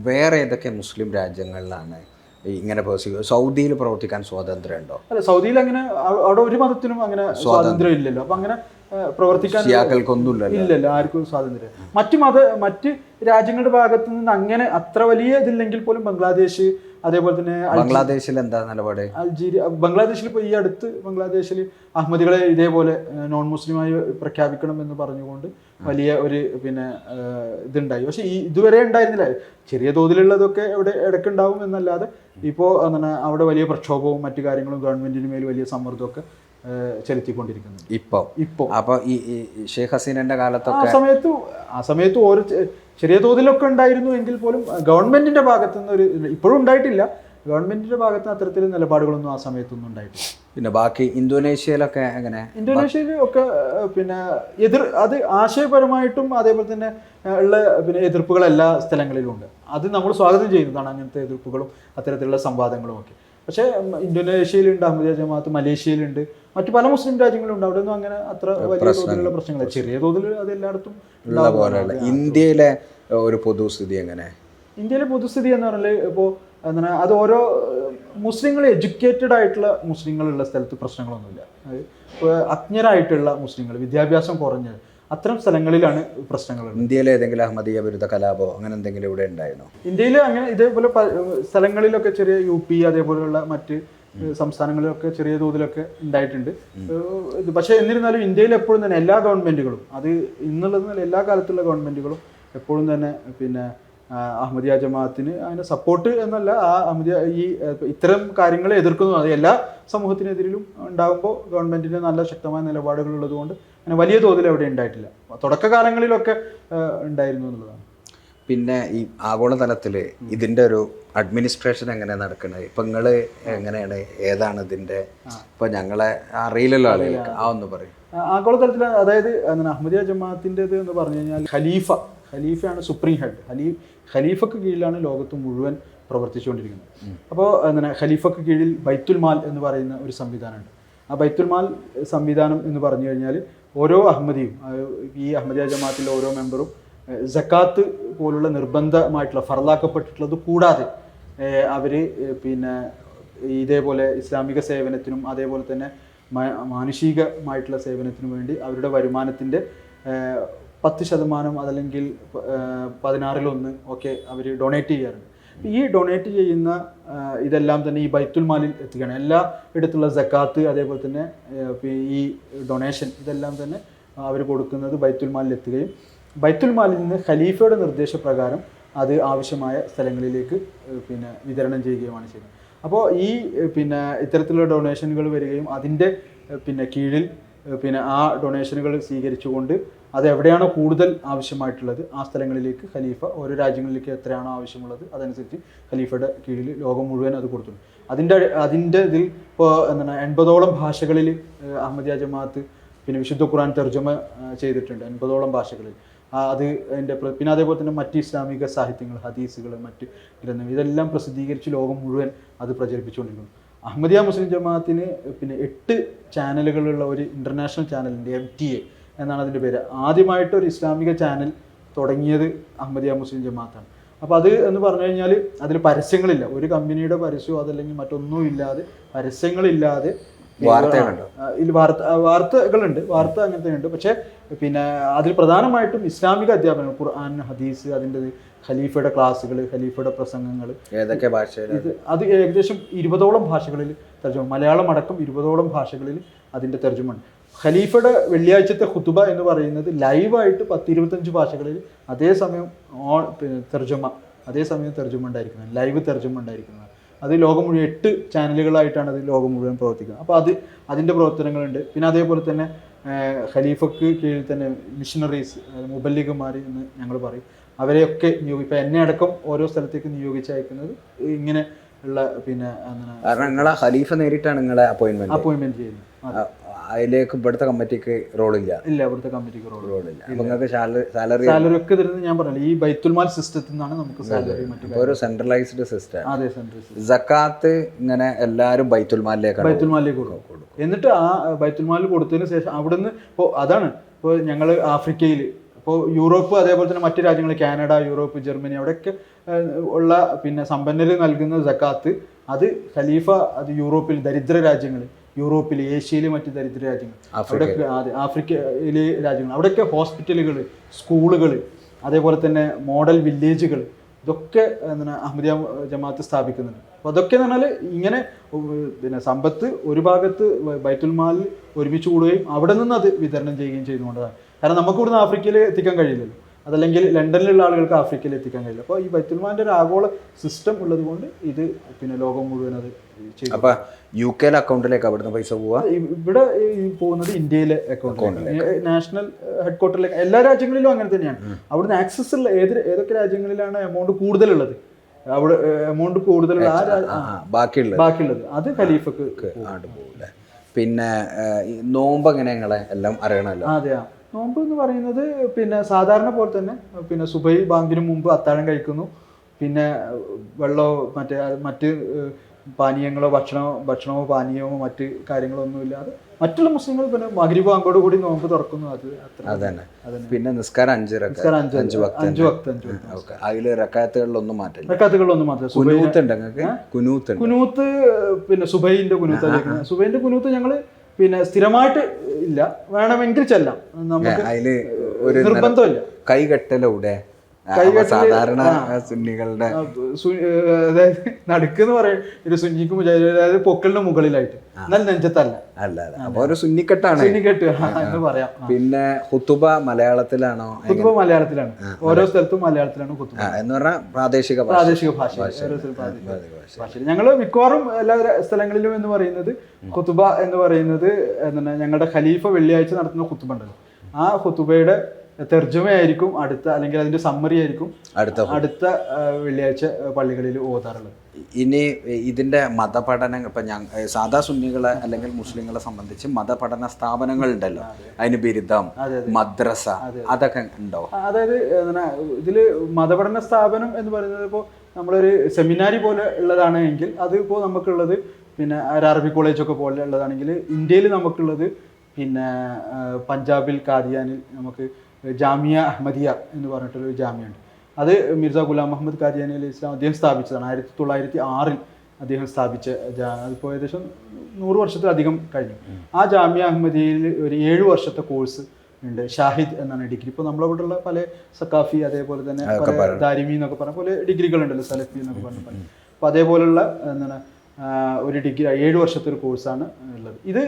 വേറെ ഏതൊക്കെ മുസ്ലിം രാജ്യങ്ങളിലാണ് ഇങ്ങനെ സൗദിയിൽ പ്രവർത്തിക്കാൻ സ്വാതന്ത്ര്യം ഉണ്ടോ? അല്ല, സൗദിയിൽ അങ്ങനെ അവിടെ ഒരു മതത്തിനും അങ്ങനെ സ്വാതന്ത്ര്യം ഇല്ലല്ലോ. അപ്പൊ അങ്ങനെ പ്രവർത്തിക്കാൻ ഇല്ലല്ലോ, ആർക്കും സ്വാതന്ത്ര്യം. മറ്റ് രാജ്യങ്ങളുടെ ഭാഗത്ത് നിന്ന് അങ്ങനെ അത്ര വലിയ ഇതില്ലെങ്കിൽ പോലും ബംഗ്ലാദേശ്, അതേപോലെ തന്നെ ബംഗ്ലാദേശിൽ എന്താ നിലപാട്? അൾജീരിയ, ബംഗ്ലാദേശിൽ ഇപ്പോൾ ഈ അടുത്ത് ബംഗ്ലാദേശിൽ അഹമ്മദികളെ ഇതേപോലെ നോൺ മുസ്ലിമായി പ്രഖ്യാപിക്കണം എന്ന് പറഞ്ഞുകൊണ്ട് വലിയ ഒരു ഇതുണ്ടായി. പക്ഷെ ഇതുവരെ ഉണ്ടായിരുന്നില്ല. ചെറിയ തോതിലുള്ളതൊക്കെ ഇടയ്ക്കുണ്ടാവും എന്നല്ലാതെ ഇപ്പോൾ അവിടെ വലിയ പ്രക്ഷോഭവും മറ്റു കാര്യങ്ങളും ഗവൺമെന്റിന് മേൽ വലിയ സമ്മർദ്ദമൊക്കെ ചെലുത്തിക്കൊണ്ടിരിക്കുന്നത് ഇപ്പോൾ. അപ്പൊ ഈ ഷെയ്ഖ് ഹസീനന്റെ കാലത്തൊക്കെ ആ സമയത്ത് ഓരോ ചെറിയ തോതിലൊക്കെ ഉണ്ടായിരുന്നു എങ്കിൽ പോലും ഗവൺമെന്റിന്റെ ഭാഗത്തു നിന്ന് ഒരു ഇപ്പോഴും ഉണ്ടായിട്ടില്ല. ഗവൺമെന്റിന്റെ ഭാഗത്ത് നിന്ന് അത്തരത്തിൽ നിലപാടുകളൊന്നും ആ സമയത്തൊന്നും ഉണ്ടായിട്ടില്ല. പിന്നെ ബാക്കി ഇന്തോനേഷ്യയിലൊക്കെ എങ്ങനെ? ഇന്തോനേഷ്യയിൽ ഒക്കെ അത് ആശയപരമായിട്ടും അതേപോലെ തന്നെ ഉള്ള എതിർപ്പുകൾ എല്ലാ സ്ഥലങ്ങളിലും ഉണ്ട്. അത് നമ്മൾ സ്വാഗതം ചെയ്യുന്നതാണ്, അങ്ങനത്തെ എതിർപ്പുകളും അത്തരത്തിലുള്ള സംവാദങ്ങളും ഒക്കെ. പക്ഷേ ഇന്തോനേഷ്യയിലുണ്ട് അഹമ്മദിയ ജമാഅത്ത്, മലേഷ്യയിലുണ്ട്, മറ്റു പല മുസ്ലിം രാജ്യങ്ങളുണ്ട്. അവിടെ ഒന്നും അങ്ങനെ അത്ര വലിയ തോതിലുള്ള പ്രശ്നങ്ങൾ, ചെറിയ തോതിൽ അത് എല്ലായിടത്തും. ഇന്ത്യയിലെ ഒരു പൊതുസ്ഥിതി എങ്ങനെ? ഇന്ത്യയിലെ പൊതുസ്ഥിതി എന്ന് പറഞ്ഞാൽ ഇപ്പോൾ അത് ഓരോ മുസ്ലിങ്ങൾ, എഡ്യൂക്കേറ്റഡ് ആയിട്ടുള്ള മുസ്ലിങ്ങളുള്ള സ്ഥലത്ത് പ്രശ്നങ്ങളൊന്നുമില്ല. അജ്ഞരായിട്ടുള്ള മുസ്ലിങ്ങൾ, വിദ്യാഭ്യാസം കുറഞ്ഞത്, അത്തരം സ്ഥലങ്ങളിലാണ് പ്രശ്നങ്ങൾ. ഇന്ത്യയിൽ ഏതെങ്കിലും അഹമ്മദിയ വിരുദ്ധ കലാപോ അങ്ങനെ എന്തെങ്കിലും ഇവിടെ ഉണ്ടായിരുന്നോ? ഇന്ത്യയിൽ അങ്ങനെ ഇതേപോലെ സ്ഥലങ്ങളിലൊക്കെ ചെറിയ UP അതേപോലെയുള്ള മറ്റ് സംസ്ഥാനങ്ങളിലൊക്കെ ചെറിയ തോതിലൊക്കെ ഉണ്ടായിട്ടുണ്ട്. പക്ഷേ എന്നിരുന്നാലും ഇന്ത്യയിൽ എപ്പോഴും തന്നെ എല്ലാ ഗവൺമെന്റുകളും, അത് ഇന്നുള്ളതെന്നല്ല എല്ലാ കാലത്തുള്ള ഗവൺമെന്റുകളും എപ്പോഴും തന്നെ അഹമ്മദിയ ജമാഅത്തിന് അതിനെ സപ്പോർട്ട് എന്നല്ല, അഹമ്മദിയ ഇത്തരം കാര്യങ്ങളെ എതിർക്കുന്നു. അത് എല്ലാ സമൂഹത്തിനെതിരിലും ഉണ്ടാകുമ്പോൾ ഗവൺമെന്റിന് നല്ല ശക്തമായ നിലപാടുകൾ ഉള്ളതുകൊണ്ട് അങ്ങനെ വലിയ തോതിൽ എവിടെ ഉണ്ടായിട്ടില്ല. തുടക്കകാലങ്ങളിലൊക്കെ ഉണ്ടായിരുന്നു എന്നുള്ളതാണ്. പിന്നെ ഈ ആഗോളതലത്തിൽ ഇതിൻ്റെ ഒരു അഡ്മിനിസ്ട്രേഷൻ എങ്ങനെ നടക്കുന്നത്? ഇപ്പം നിങ്ങൾ എങ്ങനെയാണ്, ഏതാണ് ഇതിൻ്റെ? ഇപ്പം ഞങ്ങളെ അറിയില്ലല്ലോ ആളുകൾക്ക്, ഒന്ന് പറയും. ആഗോളതലത്തിൽ അതായത് അഹമ്മദിയ ജമാഅത്തിൻ്റെത് എന്ന് പറഞ്ഞു കഴിഞ്ഞാൽ ഖലീഫയാണ് സുപ്രീം ഹെഡ്. ഖലീഫക്ക് കീഴിലാണ് ലോകത്ത് മുഴുവൻ പ്രവർത്തിച്ചുകൊണ്ടിരിക്കുന്നത്. അപ്പോൾ ഖലീഫക്ക് കീഴിൽ ബൈത്തുൽ മാൽ എന്ന് പറയുന്ന ഒരു സംവിധാനമുണ്ട്. ആ ബൈത്തുൽ മാൽ സംവിധാനം എന്ന് പറഞ്ഞു കഴിഞ്ഞാൽ ഓരോ അഹമ്മദിയും, ഈ അഹമ്മദിയ ജമാഅത്തിലെ ഓരോ മെമ്പറും സക്കാത്ത് പോലുള്ള നിർബന്ധമായിട്ടുള്ള ഫർലാക്കപ്പെട്ടിട്ടുള്ളത് കൂടാതെ അവർ ഇതേപോലെ ഇസ്ലാമിക സേവനത്തിനും അതേപോലെ തന്നെ മാനുഷികമായിട്ടുള്ള സേവനത്തിനും വേണ്ടി അവരുടെ വരുമാനത്തിൻ്റെ 10% അതല്ലെങ്കിൽ 16% ഒക്കെ അവർ ഡൊണേറ്റ് ചെയ്യാറുണ്ട്. ഈ ഡൊണേറ്റ് ചെയ്യുന്ന ഇതെല്ലാം തന്നെ ഈ ബൈത്തുൽ മാലിൽ എത്തുകയാണ്. എല്ലാ ഇടത്തുള്ള സക്കാത്ത് അതേപോലെ തന്നെ ഈ ഡൊണേഷൻ ഇതെല്ലാം തന്നെ അവർ കൊടുക്കുന്നത് ബൈത്തുൽ മാലിൽ എത്തുകയും ബൈത്തുൽ മാലിൽ നിന്ന് ഖലീഫയുടെ നിർദ്ദേശപ്രകാരം അത് ആവശ്യമായ സ്ഥലങ്ങളിലേക്ക് വിതരണം ചെയ്യുകയുമാണ് ചെയ്യുന്നത്. അപ്പോൾ ഈ ഇത്തരത്തിലുള്ള ഡൊണേഷനുകൾ വരികയും അതിൻ്റെ കീഴിൽ ആ ഡൊണേഷനുകൾ സ്വീകരിച്ചുകൊണ്ട് അത് എവിടെയാണോ കൂടുതൽ ആവശ്യമായിട്ടുള്ളത് ആ സ്ഥലങ്ങളിലേക്ക് ഖലീഫ ഓരോ രാജ്യങ്ങളിലേക്ക് എത്രയാണോ ആവശ്യമുള്ളത് അതനുസരിച്ച് ഖലീഫയുടെ കീഴിൽ ലോകം മുഴുവൻ അത് കൊടുത്തിട്ടുണ്ട്. അതിൻ്റെ ഇതിൽ ഇപ്പോൾ 80ഓളം ഭാഷകളിൽ അഹമ്മദിയ ജമാഅത്ത് വിശുദ്ധ ഖുർആൻ തർജ്ജമ ചെയ്തിട്ടുണ്ട് 80ഓളം ഭാഷകളിൽ. അത് പിന്നെ അതേപോലെ തന്നെ മറ്റ് ഇസ്ലാമിക സാഹിത്യങ്ങൾ, ഹദീസുകൾ, മറ്റ് ഗ്രന്ഥങ്ങൾ ഇതെല്ലാം പ്രസിദ്ധീകരിച്ച് ലോകം മുഴുവൻ അത് പ്രചരിപ്പിച്ചുകൊണ്ടിരിക്കുന്നു. അഹമ്മദിയ മുസ്ലിം ജമാഅത്തിന് 8 ചാനലുകളുള്ള ഒരു ഇൻ്റർനാഷണൽ ചാനലിൻ്റെ MTA എന്നാണ് അതിൻ്റെ പേര്. ആദ്യമായിട്ട് ഒരു ഇസ്ലാമിക ചാനൽ തുടങ്ങിയത് അഹമ്മദിയ മുസ്ലിം ജമാഅത്താണ്. അപ്പോൾ അത് എന്ന് പറഞ്ഞു കഴിഞ്ഞാൽ അതിൽ പരസ്യങ്ങളില്ല, ഒരു കമ്പനിയുടെ പരസ്യമോ അതല്ലെങ്കിൽ മറ്റൊന്നും ഇല്ലാതെ, പരസ്യങ്ങളില്ലാതെ വാർത്തകളുണ്ട്, വാർത്ത അങ്ങനത്തെ ഉണ്ട്. പക്ഷേ അതിൽ പ്രധാനമായിട്ടും ഇസ്ലാമിക അധ്യാപനങ്ങൾ, ഖുർആൻ, ഹദീസ്, അതിൻ്റെ ഖലീഫയുടെ ക്ലാസ്സുകൾ, ഖലീഫയുടെ പ്രസംഗങ്ങൾ, ഏതൊക്കെ ഭാഷ, അത് ഏകദേശം 20ഓളം ഭാഷകളിൽ തർജ്ജമ, മലയാളം അടക്കം 20ഓളം ഭാഷകളിൽ അതിൻ്റെ തർജ്ജമയുണ്ട്. ഖലീഫയുടെ വെള്ളിയാഴ്ചത്തെ ഖുതുബ എന്ന് പറയുന്നത് ലൈവായിട്ട് 10-25 ഭാഷകളിൽ അതേസമയം തർജ്ജമ ഉണ്ടായിരിക്കുന്നത്, ലൈവ് തർജ്ജമ ഉണ്ടായിരിക്കുന്നത്. അത് ലോകം മുഴുവൻ 8 ചാനലുകളായിട്ടാണ് അത് ലോകം മുഴുവൻ പ്രവർത്തിക്കുന്നത്. അപ്പോൾ അതിൻ്റെ പ്രവർത്തനങ്ങളുണ്ട്. പിന്നെ അതേപോലെ തന്നെ ഖലീഫക്ക് കീഴിൽ തന്നെ മിഷണറീസ്, മുബല്ലിഗുമാർ എന്ന് ഞങ്ങൾ പറയും, അവരെയൊക്കെ ഇപ്പം എന്നെ അടക്കം ഓരോ സ്ഥലത്തേക്ക് നിയോഗിച്ചയക്കുന്നത് ഇങ്ങനെ ഉള്ള കാരണം നിങ്ങളെ ഖലീഫ നേരിട്ടാണ് നിങ്ങളെ അപ്പോയിൻമെന്റ് ചെയ്യുന്നത്. അതിലേക്ക് ഇവിടുത്തെ കമ്മിറ്റിക്ക് റോളില്ല? ഇവിടുത്തെ കമ്മിറ്റിക്ക് റോളില്ല. നിങ്ങൾക്ക് സാലറി ഒക്കെ തരുന്നത് ഞാൻ പറഞ്ഞില്ല, ഈ ബൈത്തുൽ മാൽ സിസ്റ്റത്തിൽ നിന്നാണ് നമുക്ക് സാലറി. ഒരു സെൻട്രലൈസ്ഡ് സിസ്റ്റം. അതെ, സെൻട്രലൈസ്ഡ്. സക്കാത്ത് ഇങ്ങനെ എല്ലാവരും ബൈത്തുൽ മാലിലേക്ക് കൊടുക്കും. എന്നിട്ട് ആ ബൈത്തുൽ മാലിൽ കൊടുത്തതിന് ശേഷം അവിടുന്ന് ഇപ്പോൾ ഞങ്ങൾ ആഫ്രിക്കയിൽ അപ്പോൾ യൂറോപ്പ് അതേപോലെ തന്നെ മറ്റു രാജ്യങ്ങൾ കാനഡ, യൂറോപ്പ്, ജർമ്മനി അവിടെയൊക്കെ ഉള്ള പിന്നെ സമ്പന്നർ നൽകുന്ന സക്കാത്ത് അത് ഖലീഫ അത് യൂറോപ്പിൽ ദരിദ്ര രാജ്യങ്ങൾ, യൂറോപ്പിൽ, ഏഷ്യയിൽ മറ്റ് ദരിദ്ര രാജ്യങ്ങൾ, അവിടെയൊക്കെ ആഫ്രിക്കയിലെ രാജ്യങ്ങൾ അവിടെയൊക്കെ ഹോസ്പിറ്റലുകൾ, സ്കൂളുകൾ, അതേപോലെ തന്നെ മോഡൽ വില്ലേജുകൾ ഇതൊക്കെ എന്താണ് അഹമ്മദിയ ജമാഅത്ത് സ്ഥാപിക്കുന്നുണ്ട്. അപ്പോൾ അതൊക്കെ എന്ന് പറഞ്ഞാൽ ഇങ്ങനെ പിന്നെ സമ്പത്ത് ഒരു ഭാഗത്ത് ബൈത്തുൽ മാലിൽ ഒരുമിച്ച് കൂടുകയും അവിടെ നിന്ന് അത് വിതരണം ചെയ്യുകയും ചെയ്തുകൊണ്ടതാണ്. കാരണം നമുക്ക് ഇവിടുന്ന് ആഫ്രിക്കയിൽ എത്തിക്കാൻ കഴിയില്ലല്ലോ, അതല്ലെങ്കിൽ ലണ്ടനിലുള്ള ആളുകൾക്ക് ആഫ്രിക്കയിൽ എത്തിക്കാൻ കഴിയില്ല. അപ്പോൾ ഈ ബൈത്തുൽ മാലിൻ്റെ ഒരു ആഗോള സിസ്റ്റം ഉള്ളത് കൊണ്ട് ഇത് പിന്നെ ലോകം മുഴുവൻ അത് ചെയ്യും. അപ്പോൾ UK അക്കൗണ്ടിലേക്ക് അവിടുന്ന് പൈസ പോവാ? ഇവിടെ പോകുന്നത് ഇന്ത്യയിലെ അക്കൗണ്ടിലേക്ക്, നാഷണൽ ഹെഡ് ക്വാർട്ടറിലേക്ക്. എല്ലാ രാജ്യങ്ങളിലും അങ്ങനെ തന്നെയാണ്. അവിടുന്ന് ആക്സസ് ഉള്ള ഏതൊക്കെ രാജ്യങ്ങളിലാണ് എമൗണ്ട് കൂടുതലുള്ളത്, അവിടെ എമൗണ്ട് കൂടുതലുള്ള ബാക്കിയുള്ളത് അത് ഖലീഫക്ക് പോകില്ല. പിന്നെ നോമ്പ് എങ്ങനെ ഞങ്ങളെ എല്ലാം അറിയണമല്ലോ. അതെ, നോമ്പ് എന്ന് പറയുന്നത് പിന്നെ സാധാരണ പോലെ തന്നെ പിന്നെ സുബൈ ബാങ്കിന് മുമ്പ് അത്താഴം കഴിക്കുന്നു, പിന്നെ വെള്ളമോ മറ്റ് പാനീയങ്ങളോ ഭക്ഷണമോ പാനീയമോ മറ്റ് കാര്യങ്ങളോ ഒന്നുമില്ലാതെ മറ്റുള്ള മുസ്ലിങ്ങൾ പിന്നെ മഗ്രിബ് ബാങ്കോട് കൂടി നോമ്പ് തുറക്കുന്നു. അത് അതന്നെ. പിന്നെ നിസ്കാരം 5 വക്ത്. അതില് റക്കാത്തുകളിലൊന്നും മാറ്റില്ല. കുനൂത്ത് പിന്നെ സുബൈന്റെ കുനൂത്ത്. സുബൈന്റെ കുനൂത്ത് ഞങ്ങള് പിന്നെ സ്ഥിരമായിട്ട് ഇല്ല, വേണമെങ്കിൽ ചെല്ലാം, നമുക്ക് അതില് നിർബന്ധമില്ല. കൈകെട്ടലൂടെ സാധാരണ സുന്നികളുടെ അതായത് നടുക്കെന്ന് പറയും ഒരു സുന്നിക്ക് അതായത് പൊക്കലിന്റെ മുകളിലായിട്ട്, എന്നാൽ നെഞ്ചത്തല്ല. അപ്പൊ ഒരു സുന്നിക്കെട്ടാണ്, സുന്നിക്കെട്ട് എന്ന് പറയാം. പിന്നെ ഖുതുബ മലയാളത്തിലാണോ? ഖുതുബ മലയാളത്തിലാണ്, ഓരോ സ്ഥലത്തും മലയാളത്തിലാണ് ഖുതുബ എന്ന് പറഞ്ഞാൽ പ്രാദേശിക ഭാഷ. ഞങ്ങള് മിക്കവാറും എല്ലാ സ്ഥലങ്ങളിലും എന്ന് പറയുന്നത് ഖുതുബ എന്ന് പറയുന്നത് എന്താണ് ഞങ്ങളുടെ ഖലീഫ വെള്ളിയാഴ്ച നടത്തുന്ന ഖുതുബ ഉണ്ടല്ലോ, ആ ഖുതുബയുടെ തർജ്ജമയായിരിക്കും അല്ലെങ്കിൽ അതിന്റെ സമ്മറി ആയിരിക്കും അടുത്ത വെള്ളിയാഴ്ച പള്ളികളിൽ ഓതാറുള്ളത്. ഇനി ഇതിന്റെ മതപഠനം ഇപ്പൊ സാധാ സുന്നികളെ അല്ലെങ്കിൽ മുസ്ലിങ്ങളെ സംബന്ധിച്ച് മതപഠന സ്ഥാപനങ്ങൾ ഉണ്ടല്ലോ, അതിന് ബിരുദം, മദ്രസ, അതൊക്കെ ഉണ്ടോ? അതായത് ഇതില് മതപഠന സ്ഥാപനം എന്ന് പറയുന്നത് ഇപ്പോൾ നമ്മളൊരു സെമിനാരി പോലെ ഉള്ളതാണ് എങ്കിൽ അതിപ്പോൾ നമുക്കുള്ളത് പിന്നെ അറബി കോളേജൊക്കെ പോലെ ഉള്ളതാണെങ്കിൽ ഇന്ത്യയിൽ നമുക്കുള്ളത് പിന്നെ പഞ്ചാബിൽ കാദിയാനിൽ നമുക്ക് ജാമിയ അഹമ്മദിയ എന്ന് പറഞ്ഞിട്ടൊരു ജാമ്യമുണ്ട്. അത് മിർസ ഗുലാം മുഹമ്മദ് ഖാദിയാനി അലൈഹി ഇസ്ലാം അദ്ദേഹം സ്ഥാപിച്ചതാണ്. 1906 അദ്ദേഹം സ്ഥാപിച്ച, അതിപ്പോൾ ഏകദേശം 100 വർഷത്തിലധികം കഴിഞ്ഞു. ആ ജാമിയ അഹമ്മദിയയിൽ ഒരു 7 വർഷത്തെ കോഴ്സ് ഉണ്ട്, ഷാഹിദ് എന്നാണ് ഡിഗ്രി. ഇപ്പോൾ നമ്മളവിടെ ഉള്ള പല സക്കാഫി അതേപോലെ തന്നെ ദാരിമി എന്നൊക്കെ പറഞ്ഞ പോലെ ഡിഗ്രികളുണ്ടല്ലോ, സലഫി എന്നൊക്കെ പറഞ്ഞ. അപ്പോൾ അതേപോലുള്ള എന്താണ് ഒരു ഡിഗ്രി 7 വർഷത്തെ ഒരു കോഴ്സാണ് ഉള്ളത്. ഇത്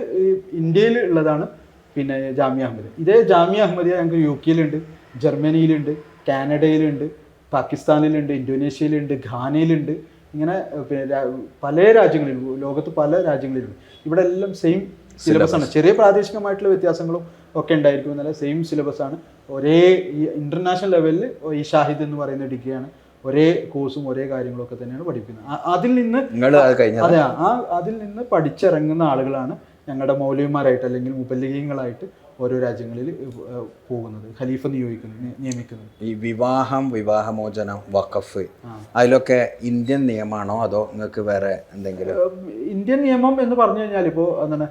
ഇന്ത്യയിൽ ഉള്ളതാണ്. പിന്നെ ജാമിയ അഹമ്മദിയ, ഇതേ ജാമിയ അഹമ്മദിയ ഞങ്ങൾക്ക് UK-യിലുണ്ട്, ജർമ്മനിയിലുണ്ട്, കാനഡയിലുണ്ട്, പാകിസ്ഥാനിലുണ്ട്, ഇന്തോനേഷ്യയിലുണ്ട്, ഘാനയിലുണ്ട്. ഇങ്ങനെ പിന്നെ പല രാജ്യങ്ങളിലും, ലോകത്ത് പല രാജ്യങ്ങളിലുണ്ട്. ഇവിടെ എല്ലാം സെയിം സിലബസാണ്. ചെറിയ പ്രാദേശികമായിട്ടുള്ള വ്യത്യാസങ്ങളും ഒക്കെ ഉണ്ടായിരിക്കും, എന്നല്ല സെയിം സിലബസാണ്. ഒരേ ഈ ഇൻ്റർനാഷണൽ ലെവലിൽ ഈ ഷാഹിദ് എന്ന് പറയുന്ന ഡിഗ്രിയാണ്. ഒരേ കോഴ്സും ഒരേ കാര്യങ്ങളൊക്കെ തന്നെയാണ് പഠിക്കുന്നത്. അതിൽ നിന്ന് പഠിച്ചിറങ്ങുന്ന ആളുകളാണ് ഞങ്ങളുടെ മൗലവിമാരായിട്ട് അല്ലെങ്കിൽ മുബല്ലിഗീങ്ങളായിട്ട് ഓരോ രാജ്യങ്ങളിൽ പോകുന്നത്, ഖലീഫ നിയമിക്കുന്നത്. ഈ വിവാഹമോചനം, വഖഫ്, അതിലൊക്കെ ഇന്ത്യൻ നിയമമാണോ അതോ നിങ്ങൾക്ക് വേറെ എന്തെങ്കിലും? ഇന്ത്യൻ നിയമം എന്ന് പറഞ്ഞു കഴിഞ്ഞാൽ ഇപ്പോൾ എന്താണ്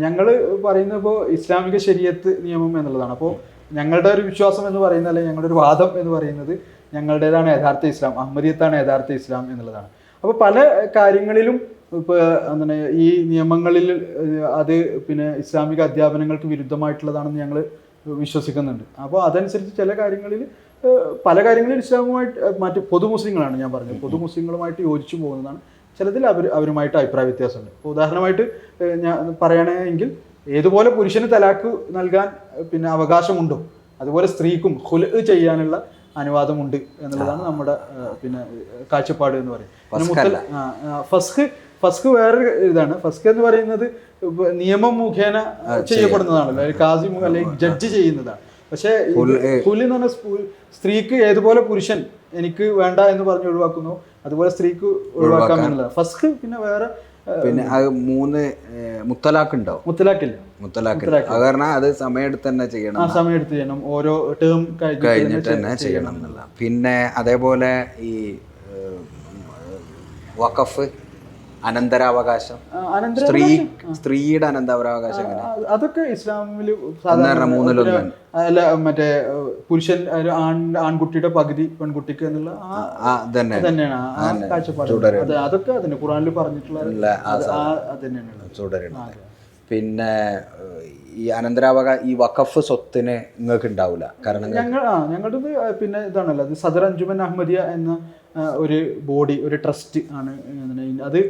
ഞങ്ങൾ പറയുന്നത് ഇപ്പോൾ ഇസ്ലാമിക ശരീഅത്ത് നിയമം എന്നുള്ളതാണ്. അപ്പോൾ ഞങ്ങളുടെ ഒരു വിശ്വാസം എന്ന് പറയുന്നത്, അല്ലെങ്കിൽ ഞങ്ങളുടെ ഒരു വാദം എന്ന് പറയുന്നത് ഞങ്ങളുടേതാണ് യഥാർത്ഥ ഇസ്ലാം, അഹമ്മദിയത്താണ് യഥാർത്ഥ ഇസ്ലാം എന്നുള്ളതാണ്. അപ്പോൾ പല കാര്യങ്ങളിലും ഇപ്പോൾ എന്താണ് ഈ നിയമങ്ങളിൽ അത് പിന്നെ ഇസ്ലാമിക അധ്യാപനങ്ങൾക്ക് വിരുദ്ധമായിട്ടുള്ളതാണെന്ന് ഞങ്ങൾ വിശ്വസിക്കുന്നുണ്ട്. അപ്പോൾ അതനുസരിച്ച് പല കാര്യങ്ങളിൽ ഇസ്ലാമുമായിട്ട് മറ്റ് പൊതു മുസ്ലിങ്ങളാണ് ഞാൻ പറഞ്ഞത്, പൊതു മുസ്ലിങ്ങളുമായിട്ട് യോജിച്ചു പോകുന്നതാണ്. ചിലതിൽ അവരുമായിട്ട് അഭിപ്രായ വ്യത്യാസമുണ്ട്. ഇപ്പോൾ ഉദാഹരണമായിട്ട് ഞാൻ പറയുകയാണെങ്കിൽ ഏതുപോലെ പുരുഷന് തലാക്ക് നൽകാൻ പിന്നെ അവകാശമുണ്ടോ അതുപോലെ സ്ത്രീക്കും ഖുൽഅ് ചെയ്യാനുള്ള അനുവാദമുണ്ട് എന്നുള്ളതാണ് നമ്മുടെ പിന്നെ കാഴ്ചപ്പാട് എന്ന് പറയും. ഫസ്ഖ് വേറൊരു ഇതാണ്. ഫസ്ഖ് എന്ന് പറയുന്നത് നിയമം മുഖേന ചെയ്യപ്പെടുന്നതാണല്ലോ, കാസി അല്ലെങ്കിൽ ജഡ്ജ് ചെയ്യുന്നതാണ്. പക്ഷേ ഖുൽ എന്ന് പറഞ്ഞ സ്ത്രീക്ക് ഏതുപോലെ പുരുഷൻ എനിക്ക് വേണ്ട എന്ന് പറഞ്ഞ് ഒഴിവാക്കുന്നു അതുപോലെ സ്ത്രീക്ക് ഒഴിവാക്കാം എന്നുള്ളതാണ് ഫസ്ഖ്. പിന്നെ വേറെ പിന്നെ അത് 3 മുത്തലാഖ് ഉണ്ടോ? മുത്തലാഖില്ല. കാരണം അത് സമയമെടുത്ത് തന്നെ ചെയ്യണം, ഓരോ ടേം കഴിഞ്ഞിട്ട് തന്നെ ചെയ്യണം എന്നുള്ള. പിന്നെ അതേപോലെ ഈ വഖഫ് അനന്തരാവകാശം, സ്ത്രീയുടെ അനന്തരാവകാശം എങ്ങനെ? അതൊക്കെ ഇസ്ലാമിൽ സാധാരണ അല്ല, മറ്റേ പുരുഷൻ ആൺകുട്ടിയുടെ പകുതി പെൺകുട്ടിക്ക് എന്നുള്ള തന്നെയാണ് ആ കാഴ്ചപ്പാട്. അതൊക്കെ അതിന് ഖുറാനിൽ പറഞ്ഞിട്ടുള്ള തന്നെയാണ്. പിന്നെ ഈ അനന്തരാവകാശം, ഈ വഖഫ് സ്വത്തിന് നിങ്ങൾക്ക് ഉണ്ടാവില്ല, കാരണം ഞങ്ങളുടെ പിന്നെ ഇതാണല്ലോ, അത് സദർ അഞ്ജുമൻ അഹമ്മദിയ എന്ന ഒരു ബോഡി, ഒരു ട്രസ്റ്റ് ആണ്. അത്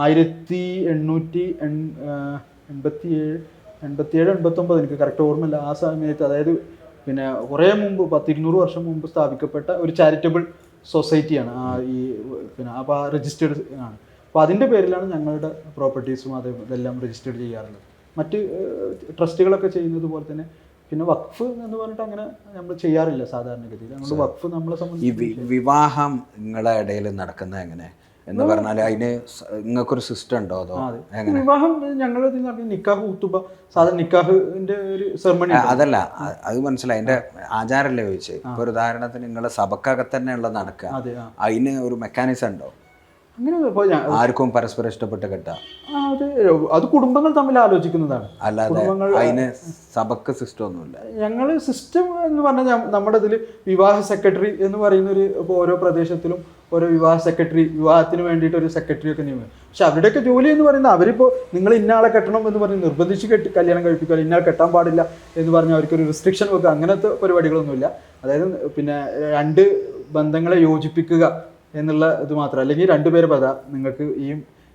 1887-89 എനിക്ക് കറക്റ്റ് ഓർമ്മയില്ല ആ സമയത്ത്, അതായത് പിന്നെ കുറേ മുമ്പ് 100-200 വർഷം മുമ്പ് സ്ഥാപിക്കപ്പെട്ട ഒരു ചാരിറ്റബിൾ സൊസൈറ്റിയാണ് ഈ പിന്നെ. അപ്പോൾ രജിസ്റ്റേർഡ് ആണ്. അപ്പോൾ അതിൻ്റെ പേരിലാണ് ഞങ്ങളുടെ പ്രോപ്പർട്ടീസും ഇതെല്ലാം രജിസ്റ്റേർഡ് ചെയ്യാറുള്ളത്. മറ്റ് ട്രസ്റ്റുകളൊക്കെ ചെയ്യുന്നത് പോലെ തന്നെ. പിന്നെ വഖഫ് എന്ന് പറഞ്ഞിട്ട് അങ്ങനെ നമ്മൾ ചെയ്യാറില്ല സാധാരണഗതിയിൽ. നമ്മൾ വഖഫ് നമ്മളെ സംബന്ധിച്ച്. ഈ വിവാഹം നിങ്ങളെ ഇടയിൽ നടക്കുന്നത് എങ്ങനെ എന്ന് പറഞ്ഞാൽ അതിന് നിങ്ങൾക്കൊരു സിസ്റ്റം ഉണ്ടോ? അതോ വിവാഹം ഞങ്ങൾ നിക്കാഹ് ഖുതുബ, സാധാരണ നിക്കാഹിന്റെ ഒരു സെറമണി. അതല്ല, അത് മനസ്സിലായി. അതിന്റെ ആചാരമല്ലേ ചോദിച്ചത്. ഇപ്പൊ ഒരു ഉദാഹരണത്തിന് നിങ്ങളെ സഭക്കകത്ത് തന്നെയുള്ള നടക്കുക, അതിന് ഒരു മെക്കാനിസം ഉണ്ടോ? അങ്ങനെ ആർക്കും പരസ്പരം ഇഷ്ടപ്പെട്ട് കെട്ടാം, അത് കുടുംബങ്ങൾ തമ്മിൽ ആലോചിക്കുന്നതാണ്. അല്ലാതെ അതിന് സഭക്ക് സിസ്റ്റം ഒന്നുമില്ല. ഞങ്ങൾ സിസ്റ്റം എന്ന് പറഞ്ഞാൽ നമ്മുടെ ഇതിൽ വിവാഹ സെക്രട്ടറി എന്ന് പറയുന്ന ഒരു, ഇപ്പോൾ ഓരോ പ്രദേശത്തിലും ഓരോ വിവാഹ സെക്രട്ടറി, വിവാഹത്തിന് വേണ്ടിയിട്ട് ഒരു സെക്രട്ടറി ഒക്കെ നിയമിക്കും. പക്ഷെ അവരുടെയൊക്കെ ജോലി എന്ന് പറയുന്നത്, അവരിപ്പോൾ നിങ്ങൾ ഇന്നയാളെ കെട്ടണം എന്ന് പറഞ്ഞ് നിർബന്ധിച്ച് കല്യാണം കഴിപ്പിക്കുക, ഇന്നയാൾ കെട്ടാൻ പാടില്ല എന്ന് പറഞ്ഞാൽ അവർക്കൊരു റിസ്ട്രിക്ഷൻ വെക്കുക, അങ്ങനത്തെ പരിപാടികളൊന്നുമില്ല. അതായത് പിന്നെ രണ്ട് ബന്ധങ്ങളെ യോജിപ്പിക്കുക എന്നുള്ള ഇത് മാത്രം. അല്ലെങ്കിൽ രണ്ടുപേരെ നിങ്ങൾക്ക്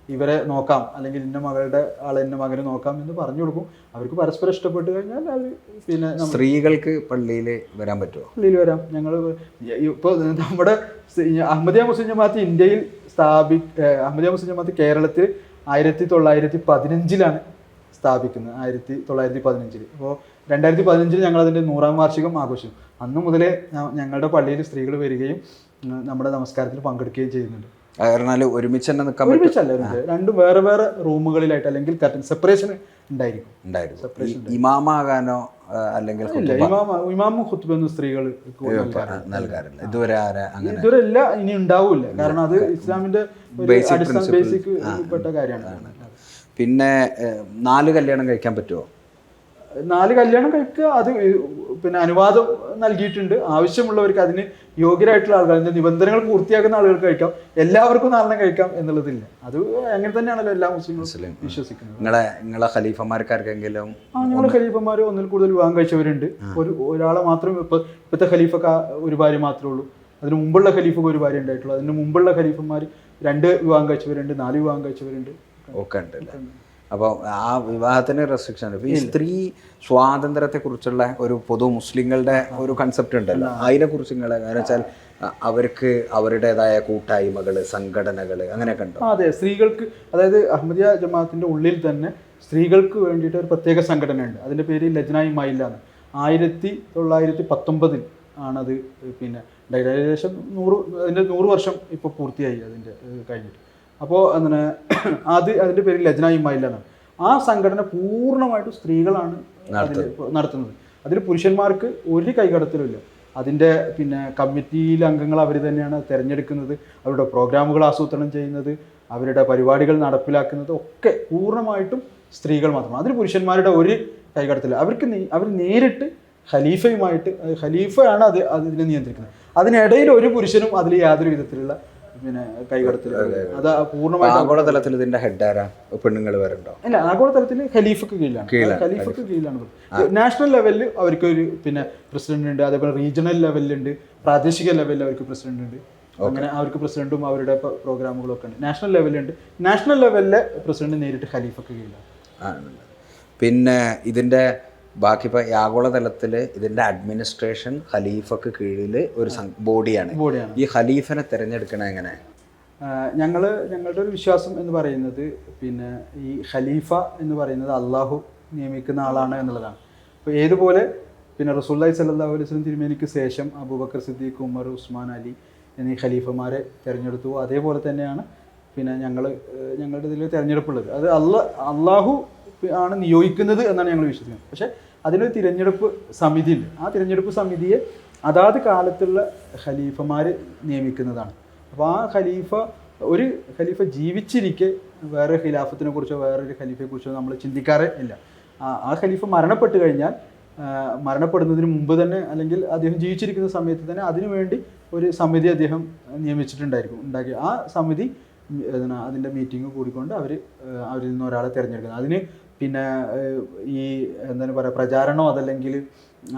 ഇവരെ നോക്കാം, അല്ലെങ്കിൽ ഇന്ന മകളുടെ ആളെ ഇന്ന മകനെ നോക്കാം എന്ന് പറഞ്ഞു കൊടുക്കും. അവർക്ക് പരസ്പരം ഇഷ്ടപ്പെട്ട് കഴിഞ്ഞാൽ അത് പിന്നെ സ്ത്രീകൾക്ക് പള്ളിയിൽ വരാൻ പറ്റുമോ? പള്ളിയിൽ വരാം. ഞങ്ങൾ ഇപ്പോൾ നമ്മുടെ അഹമ്മദിയ മുസ്ലിം ജമാഅത്ത് ഇന്ത്യയിൽ അഹമ്മദിയ മുസ്ലിം ജമാഅത്ത് കേരളത്തിൽ 1915 സ്ഥാപിക്കുന്നത്. 1915. അപ്പോൾ 2015 ഞങ്ങൾ അതിൻ്റെ 100ാം വാർഷികം ആഘോഷിക്കും. അന്ന് മുതലേ ഞങ്ങളുടെ പള്ളിയിൽ സ്ത്രീകൾ വരികയും നമ്മുടെ നമസ്കാരത്തിൽ പങ്കെടുക്കുകയും ചെയ്യുന്നുണ്ട്. ഒരുമിച്ച് തന്നെ നിൽക്കാൻ ഒരുമിച്ചല്ല, രണ്ടും വേറെ വേറെ റൂമുകളിലായിട്ട്, അല്ലെങ്കിൽ സെപ്പറേഷൻ ഉണ്ടായിരിക്കും. ഇമാമാകാനോ അല്ലെങ്കിൽ ഇമാമും ഖുത്ബയൊന്നും സ്ത്രീകൾ നൽകാറില്ല ഇതുവരെ. ഇതുവരെ ഇല്ല, ഇനി ഉണ്ടാവില്ല. കാരണം അത് ഇസ്ലാമിന്റെ ബേസിക് പെട്ട കാര്യമാണ്. പിന്നെ 4 കല്യാണം കഴിക്കാൻ പറ്റുമോ? 4 കല്യാണം കഴിക്കുക, അത് പിന്നെ അനുവാദം നൽകിയിട്ടുണ്ട്. ആവശ്യമുള്ളവർക്ക്, അതിന് യോഗ്യരായിട്ടുള്ള ആളുകൾ, അതിന്റെ നിബന്ധനകൾ പൂർത്തിയാക്കുന്ന ആളുകൾക്ക് കഴിക്കാം. എല്ലാവർക്കും 4 എണ്ണം കഴിക്കാം എന്നുള്ളതില്ല. അത് അങ്ങനെ തന്നെയാണല്ലോ എല്ലാ മുസ്ലിങ്ങളും വിശ്വസിക്കുന്നത്. നിങ്ങളെ ഖലീഫമാർക്കാർക്കെങ്കിലും? ഞങ്ങളുടെ ഖലീഫമാർ ഒന്നിൽ കൂടുതൽ വിവാഹം കഴിച്ചവരുണ്ട്. ഒരാളെ മാത്രം ഇപ്പോഴത്തെ ഖലീഫക്ക് ഒരു ഭാര്യ മാത്രമേ ഉള്ളൂ. അതിന് മുമ്പുള്ള ഖലീഫക്ക് ഒരു ഭാര്യ ഉണ്ടായിട്ടുള്ളൂ. അതിന് മുമ്പുള്ള ഖലീഫന്മാർ 2 വിവാഹം കഴിച്ചവരുണ്ട്, 4 വിവാഹം കഴിച്ചവരുണ്ട് ഒക്കെ ഉണ്ട്. അപ്പോൾ ആ വിവാഹത്തിന് റെസ്ട്രിക്ഷൻ ഉണ്ട്. ഇപ്പോൾ ഈ സ്ത്രീ സ്വാതന്ത്ര്യത്തെക്കുറിച്ചുള്ള ഒരു പൊതു മുസ്ലിങ്ങളുടെ ഒരു കൺസെപ്റ്റ് ഉണ്ടല്ലോ, അതിനെക്കുറിച്ച് നിങ്ങൾ എങ്ങനെ വെച്ചാൽ അവർക്ക് അവരുടേതായ കൂട്ടായ്മകൾ, സംഘടനകൾ അങ്ങനെയൊക്കെ ഉണ്ടോ? അതെ, സ്ത്രീകൾക്ക്, അതായത് അഹമ്മദിയ ജമാഅത്തിൻ്റെ ഉള്ളിൽ തന്നെ സ്ത്രീകൾക്ക് വേണ്ടിയിട്ട് ഒരു പ്രത്യേക സംഘടനയുണ്ട്. അതിൻ്റെ പേര് ലജ്നായി മൈല എന്ന്. 1919 ആണത് പിന്നെ ഏകദേശം 100 വർഷം ഇപ്പോൾ പൂർത്തിയായി അതിൻ്റെ കഴിഞ്ഞിട്ട്. അപ്പോൾ അങ്ങനെ അതിൻ്റെ പേര് ലജ്നായി മൈല എന്നാണ്. ആ സംഘടന പൂർണ്ണമായിട്ടും സ്ത്രീകളാണ് നടത്തുന്നത്. അതിൽ പുരുഷന്മാർക്ക് ഒരു കൈകടത്തലുമില്ല. അതിൻ്റെ പിന്നെ കമ്മിറ്റിയിലെ അംഗങ്ങൾ അവർ തന്നെയാണ് തിരഞ്ഞെടുക്കുന്നത്, അവരുടെ പ്രോഗ്രാമുകൾ ആസൂത്രണം ചെയ്യുന്നത്, അവരുടെ പരിപാടികൾ നടപ്പിലാക്കുന്നത് ഒക്കെ പൂർണ്ണമായിട്ടും സ്ത്രീകൾ മാത്രമാണ്. അതിൽ പുരുഷന്മാരുടെ ഒരു കൈകടത്തില്ല. അവർ നേരിട്ട് ഖലീഫയുമായിട്ട്, ഖലീഫയാണ് അതിനെ നിയന്ത്രിക്കുന്നത്. അതിനിടയിൽ ഒരു പുരുഷനും അതിൽ യാതൊരു വിധത്തിലുള്ള പിന്നെ കൈകടത്തിൽ. അത് പൂർണ്ണമായിട്ട് ആഗോളതലത്തിൽ ഇതിന്റെ ഹെഡ് ആരാ? പെണ്ണുങ്ങൾ വരണ്ടോ? അല്ല, ആഗോളതലത്തിൽ ഖലീഫക്ക് കീഴിലാണ്. നാഷണൽ ലെവലിൽ അവർക്ക് ഒരു പിന്നെ പ്രസിഡന്റ് ഉണ്ട്. അതേപോലെ റീജിയണൽ ലെവലിലുണ്ട്, പ്രാദേശിക ലെവലിൽ അവർക്ക് പ്രസിഡന്റ് ഉണ്ട്. അങ്ങനെ അവർക്ക് പ്രസിഡന്റും അവരുടെ പ്രോഗ്രാമുകളും ഒക്കെ ഉണ്ട്. നാഷണൽ ലെവലുണ്ട്. നാഷണൽ ലെവലിലെ പ്രസിഡന്റ് നേരിട്ട് ഖലീഫക്ക് കീഴിലാണ്. പിന്നെ ഇതിന്റെ ബാക്കി ഇപ്പോൾ ആഗോളതലത്തിൽ ഇതിൻ്റെ അഡ്മിനിസ്ട്രേഷൻ ഖലീഫക്ക് കീഴിൽ ഒരു ബോഡിയാണ്. ഈ ഖലീഫനെ തിരഞ്ഞെടുക്കണ എങ്ങനെ? ഞങ്ങളുടെ ഒരു വിശ്വാസം എന്ന് പറയുന്നത് പിന്നെ ഈ ഖലീഫ എന്ന് പറയുന്നത് അള്ളാഹു നിയമിക്കുന്ന ആളാണ് എന്നുള്ളതാണ്. അപ്പോൾ ഏതുപോലെ പിന്നെ റസൂലുള്ളാഹി സ്വല്ലല്ലാഹു അലൈഹി വസല്ലം തിരുമേനിക്ക് ശേഷം അബൂബക്കർ സിദ്ദീഖ്, ഉമർ, ഉസ്മാൻ, അലി എന്നീ ഖലീഫമാരെ തിരഞ്ഞെടുത്തു. അതേപോലെ തന്നെയാണ് പിന്നെ ഞങ്ങളുടെ ഇതിൽ തിരഞ്ഞെടുപ്പുള്ളത്. അത് അള്ളാഹു ആണ് നിയോഗിക്കുന്നത് എന്നാണ് ഞങ്ങൾ വിശ്വസിക്കുന്നത്. പക്ഷേ അതിനൊരു തിരഞ്ഞെടുപ്പ് സമിതി ഉണ്ട്. ആ തിരഞ്ഞെടുപ്പ് സമിതിയെ അതാത് കാലത്തുള്ള ഖലീഫമാർ നിയമിക്കുന്നതാണ്. അപ്പോൾ ആ ഖലീഫ ജീവിച്ചിരിക്കെ വേറെ ഖിലാഫത്തിനെ കുറിച്ചോ വേറൊരു ഖലീഫയെക്കുറിച്ചോ നമ്മൾ ചിന്തിക്കാറേ ഇല്ല. ആ ഖലീഫ മരണപ്പെട്ട് കഴിഞ്ഞാൽ മരണപ്പെടുന്നതിന് മുമ്പ് തന്നെ അല്ലെങ്കിൽ അദ്ദേഹം ജീവിച്ചിരിക്കുന്ന സമയത്ത് തന്നെ അതിനുവേണ്ടി ഒരു സമിതി അദ്ദേഹം ഉണ്ടാക്കി ആ സമിതി അതിൻ്റെ മീറ്റിംഗ് കൂടിക്കൊണ്ട് അവരിൽ നിന്ന് ഒരാളെ തിരഞ്ഞെടുക്കുന്നത്. അതിന് പിന്നെ ഈ എന്താണ് പറയുക, പ്രചാരണോ അതല്ലെങ്കിൽ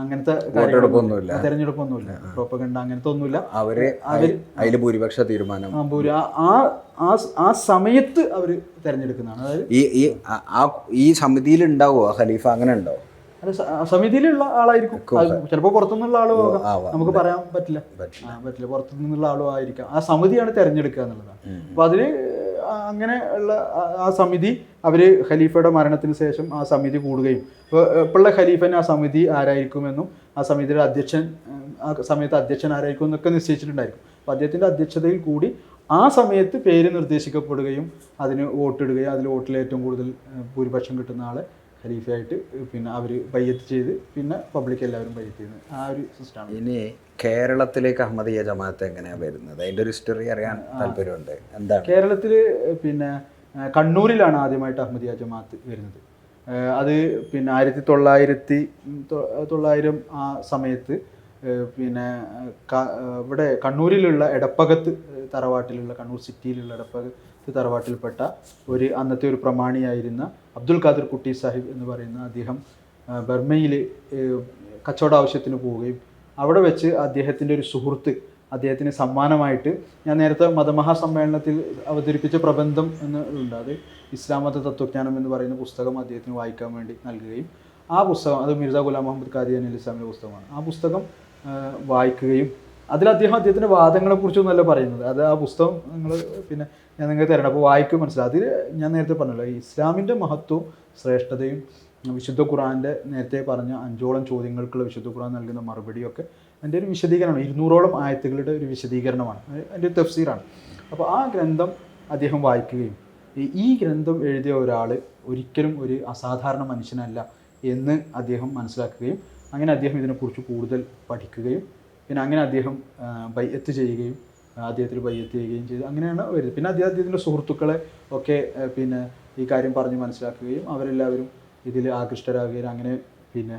അങ്ങനത്തെ തെരഞ്ഞെടുപ്പൊന്നുമില്ല, പ്രോപ്പഗണ്ട അങ്ങനത്തെ ഒന്നുമില്ല. അതിൽ ഭൂരിപക്ഷ തീരുമാനം ആ സമയത്ത് അവർ തിരഞ്ഞെടുക്കുന്നതാണ്. അതായത് ഈ സമിതിയിൽ ഉണ്ടാവോ ഖലീഫ, അങ്ങനെ ഉണ്ടോ? അത് സമിതിയിലുള്ള ആളായിരിക്കും, ചിലപ്പോൾ പുറത്തുനിന്നുള്ള ആളോ നമുക്ക് പറയാൻ പറ്റില്ല. പുറത്തുനിന്നുള്ള ആളോ ആയിരിക്കാം. ആ സമിതിയാണ് തിരഞ്ഞെടുക്കുക എന്നുള്ളതാണ്. അപ്പോൾ അതിൽ അങ്ങനെ ഉള്ള ആ സമിതി ഖലീഫയുടെ മരണത്തിന് ശേഷം ആ സമിതി കൂടുകയും ഇപ്പോഴുള്ള ഖലീഫന് ആ സമിതി ആരായിരിക്കുമെന്നും ആ സമിതിയുടെ അധ്യക്ഷൻ ആ സമയത്ത് അധ്യക്ഷൻ ആരായിരിക്കും എന്നൊക്കെ നിശ്ചയിച്ചിട്ടുണ്ടായിരിക്കും. അപ്പോൾ അദ്ദേഹത്തിൻ്റെ അധ്യക്ഷതയിൽ കൂടി ആ സമയത്ത് പേര് നിർദ്ദേശിക്കപ്പെടുകയും അതിന് വോട്ടിടുകയും അതിൽ വോട്ടിൽ ഏറ്റവും കൂടുതൽ ഭൂരിപക്ഷം കിട്ടുന്ന ആളെ ഖലീഫയായിട്ട് പിന്നെ അവർ ബയ്യത്ത് ചെയ്ത് പിന്നെ പബ്ലിക് എല്ലാവരും ബയ്യത്ത് ചെയ്യുന്നത് ആ ഒരു സിസ്റ്റമാണ്. ഇനി കേരളത്തിലേക്ക് അഹമ്മദിയ ജമാഅത്ത് എങ്ങനെയാണ് വരുന്നത്? അതിൻ്റെ ഒരു ഹിസ്റ്ററി അറിയാൻ താല്പര്യമുണ്ട്. എന്താണ് കേരളത്തിൽ? പിന്നെ കണ്ണൂരിലാണ് ആദ്യമായിട്ട് അഹമ്മദിയ ജമാഅത്ത് വരുന്നത്. അത് പിന്നെ 1900 ആ സമയത്ത് പിന്നെ ഇവിടെ കണ്ണൂരിലുള്ള എടപ്പകത്ത് തറവാട്ടിലുള്ള, കണ്ണൂർ സിറ്റിയിലുള്ള എടപ്പകത്ത് തറവാട്ടിൽപ്പെട്ട അന്നത്തെ ഒരു പ്രമാണിയായിരുന്ന അബ്ദുൽ ഖാദിർ കുട്ടി സാഹിബ് എന്ന് പറയുന്ന അദ്ദേഹം ബർമയിൽ കച്ചവട ആവശ്യത്തിന് പോവുകയും അവിടെ വെച്ച് അദ്ദേഹത്തിൻ്റെ ഒരു സുഹൃത്ത് അദ്ദേഹത്തിന് സമ്മാനമായിട്ട്, ഞാൻ നേരത്തെ മതമഹാസമ്മേളനത്തിൽ അവതരിപ്പിച്ച പ്രബന്ധം എന്നുണ്ട്, അത് ഇസ്ലാം മത തത്വജ്ഞാനം എന്ന് പറയുന്ന പുസ്തകം അദ്ദേഹത്തിന് വായിക്കാൻ വേണ്ടി നൽകുകയും ആ പുസ്തകം, അത് മിർസ ഗുലാം മുഹമ്മദ് ഖാദിയാനി അൽ ഇസ്ലാമിൻ്റെ പുസ്തകമാണ്, ആ പുസ്തകം വായിക്കുകയും അതിൽ അദ്ദേഹത്തിൻ്റെ വാദങ്ങളെക്കുറിച്ചൊന്നുമല്ല പറയുന്നത്. അത് ആ പുസ്തകം പിന്നെ ഞാൻ നിങ്ങൾക്ക് തരണം, അപ്പോൾ വായിക്കും മനസ്സിലാവും. അതിൽ ഞാൻ നേരത്തെ പറഞ്ഞല്ലോ, ഇസ്ലാമിൻ്റെ മഹത്വവും ശ്രേഷ്ഠതയും വിശുദ്ധ ഖുർആൻ്റെ നേരത്തെ പറഞ്ഞ 5ഓളം ചോദ്യങ്ങൾക്കുള്ള വിശുദ്ധ ഖുർആൻ നൽകുന്ന മറുപടിയൊക്കെ അതിൻ്റെ ഒരു വിശദീകരണമാണ്. 200ഓളം ആയത്തുകളുടെ ഒരു വിശദീകരണമാണ്, അതിൻ്റെ ഒരു തഫ്സീറാണ്. അപ്പോൾ ആ ഗ്രന്ഥം അദ്ദേഹം വായിക്കുകയും ഈ ഗ്രന്ഥം എഴുതിയ ഒരാൾ ഒരിക്കലും ഒരു അസാധാരണ മനുഷ്യനല്ല എന്ന് അദ്ദേഹം മനസ്സിലാക്കുകയും അങ്ങനെ അദ്ദേഹം ഇതിനെക്കുറിച്ച് കൂടുതൽ പഠിക്കുകയും പിന്നെ അങ്ങനെ അദ്ദേഹം ബയ്യത്ത് ചെയ്യുകയും അദ്ദേഹത്തിൽ ബയ്യത്ത് ചെയ്യുകയും ചെയ്തു. അങ്ങനെയാണ് വരുന്നത്. പിന്നെ അദ്ദേഹത്തിൻ്റെ സുഹൃത്തുക്കളെ ഒക്കെ പിന്നെ ഈ കാര്യം പറഞ്ഞ് മനസ്സിലാക്കുകയും അവരെല്ലാവരും ഇതിൽ ആകൃഷ്ടരാകുകയും അങ്ങനെ പിന്നെ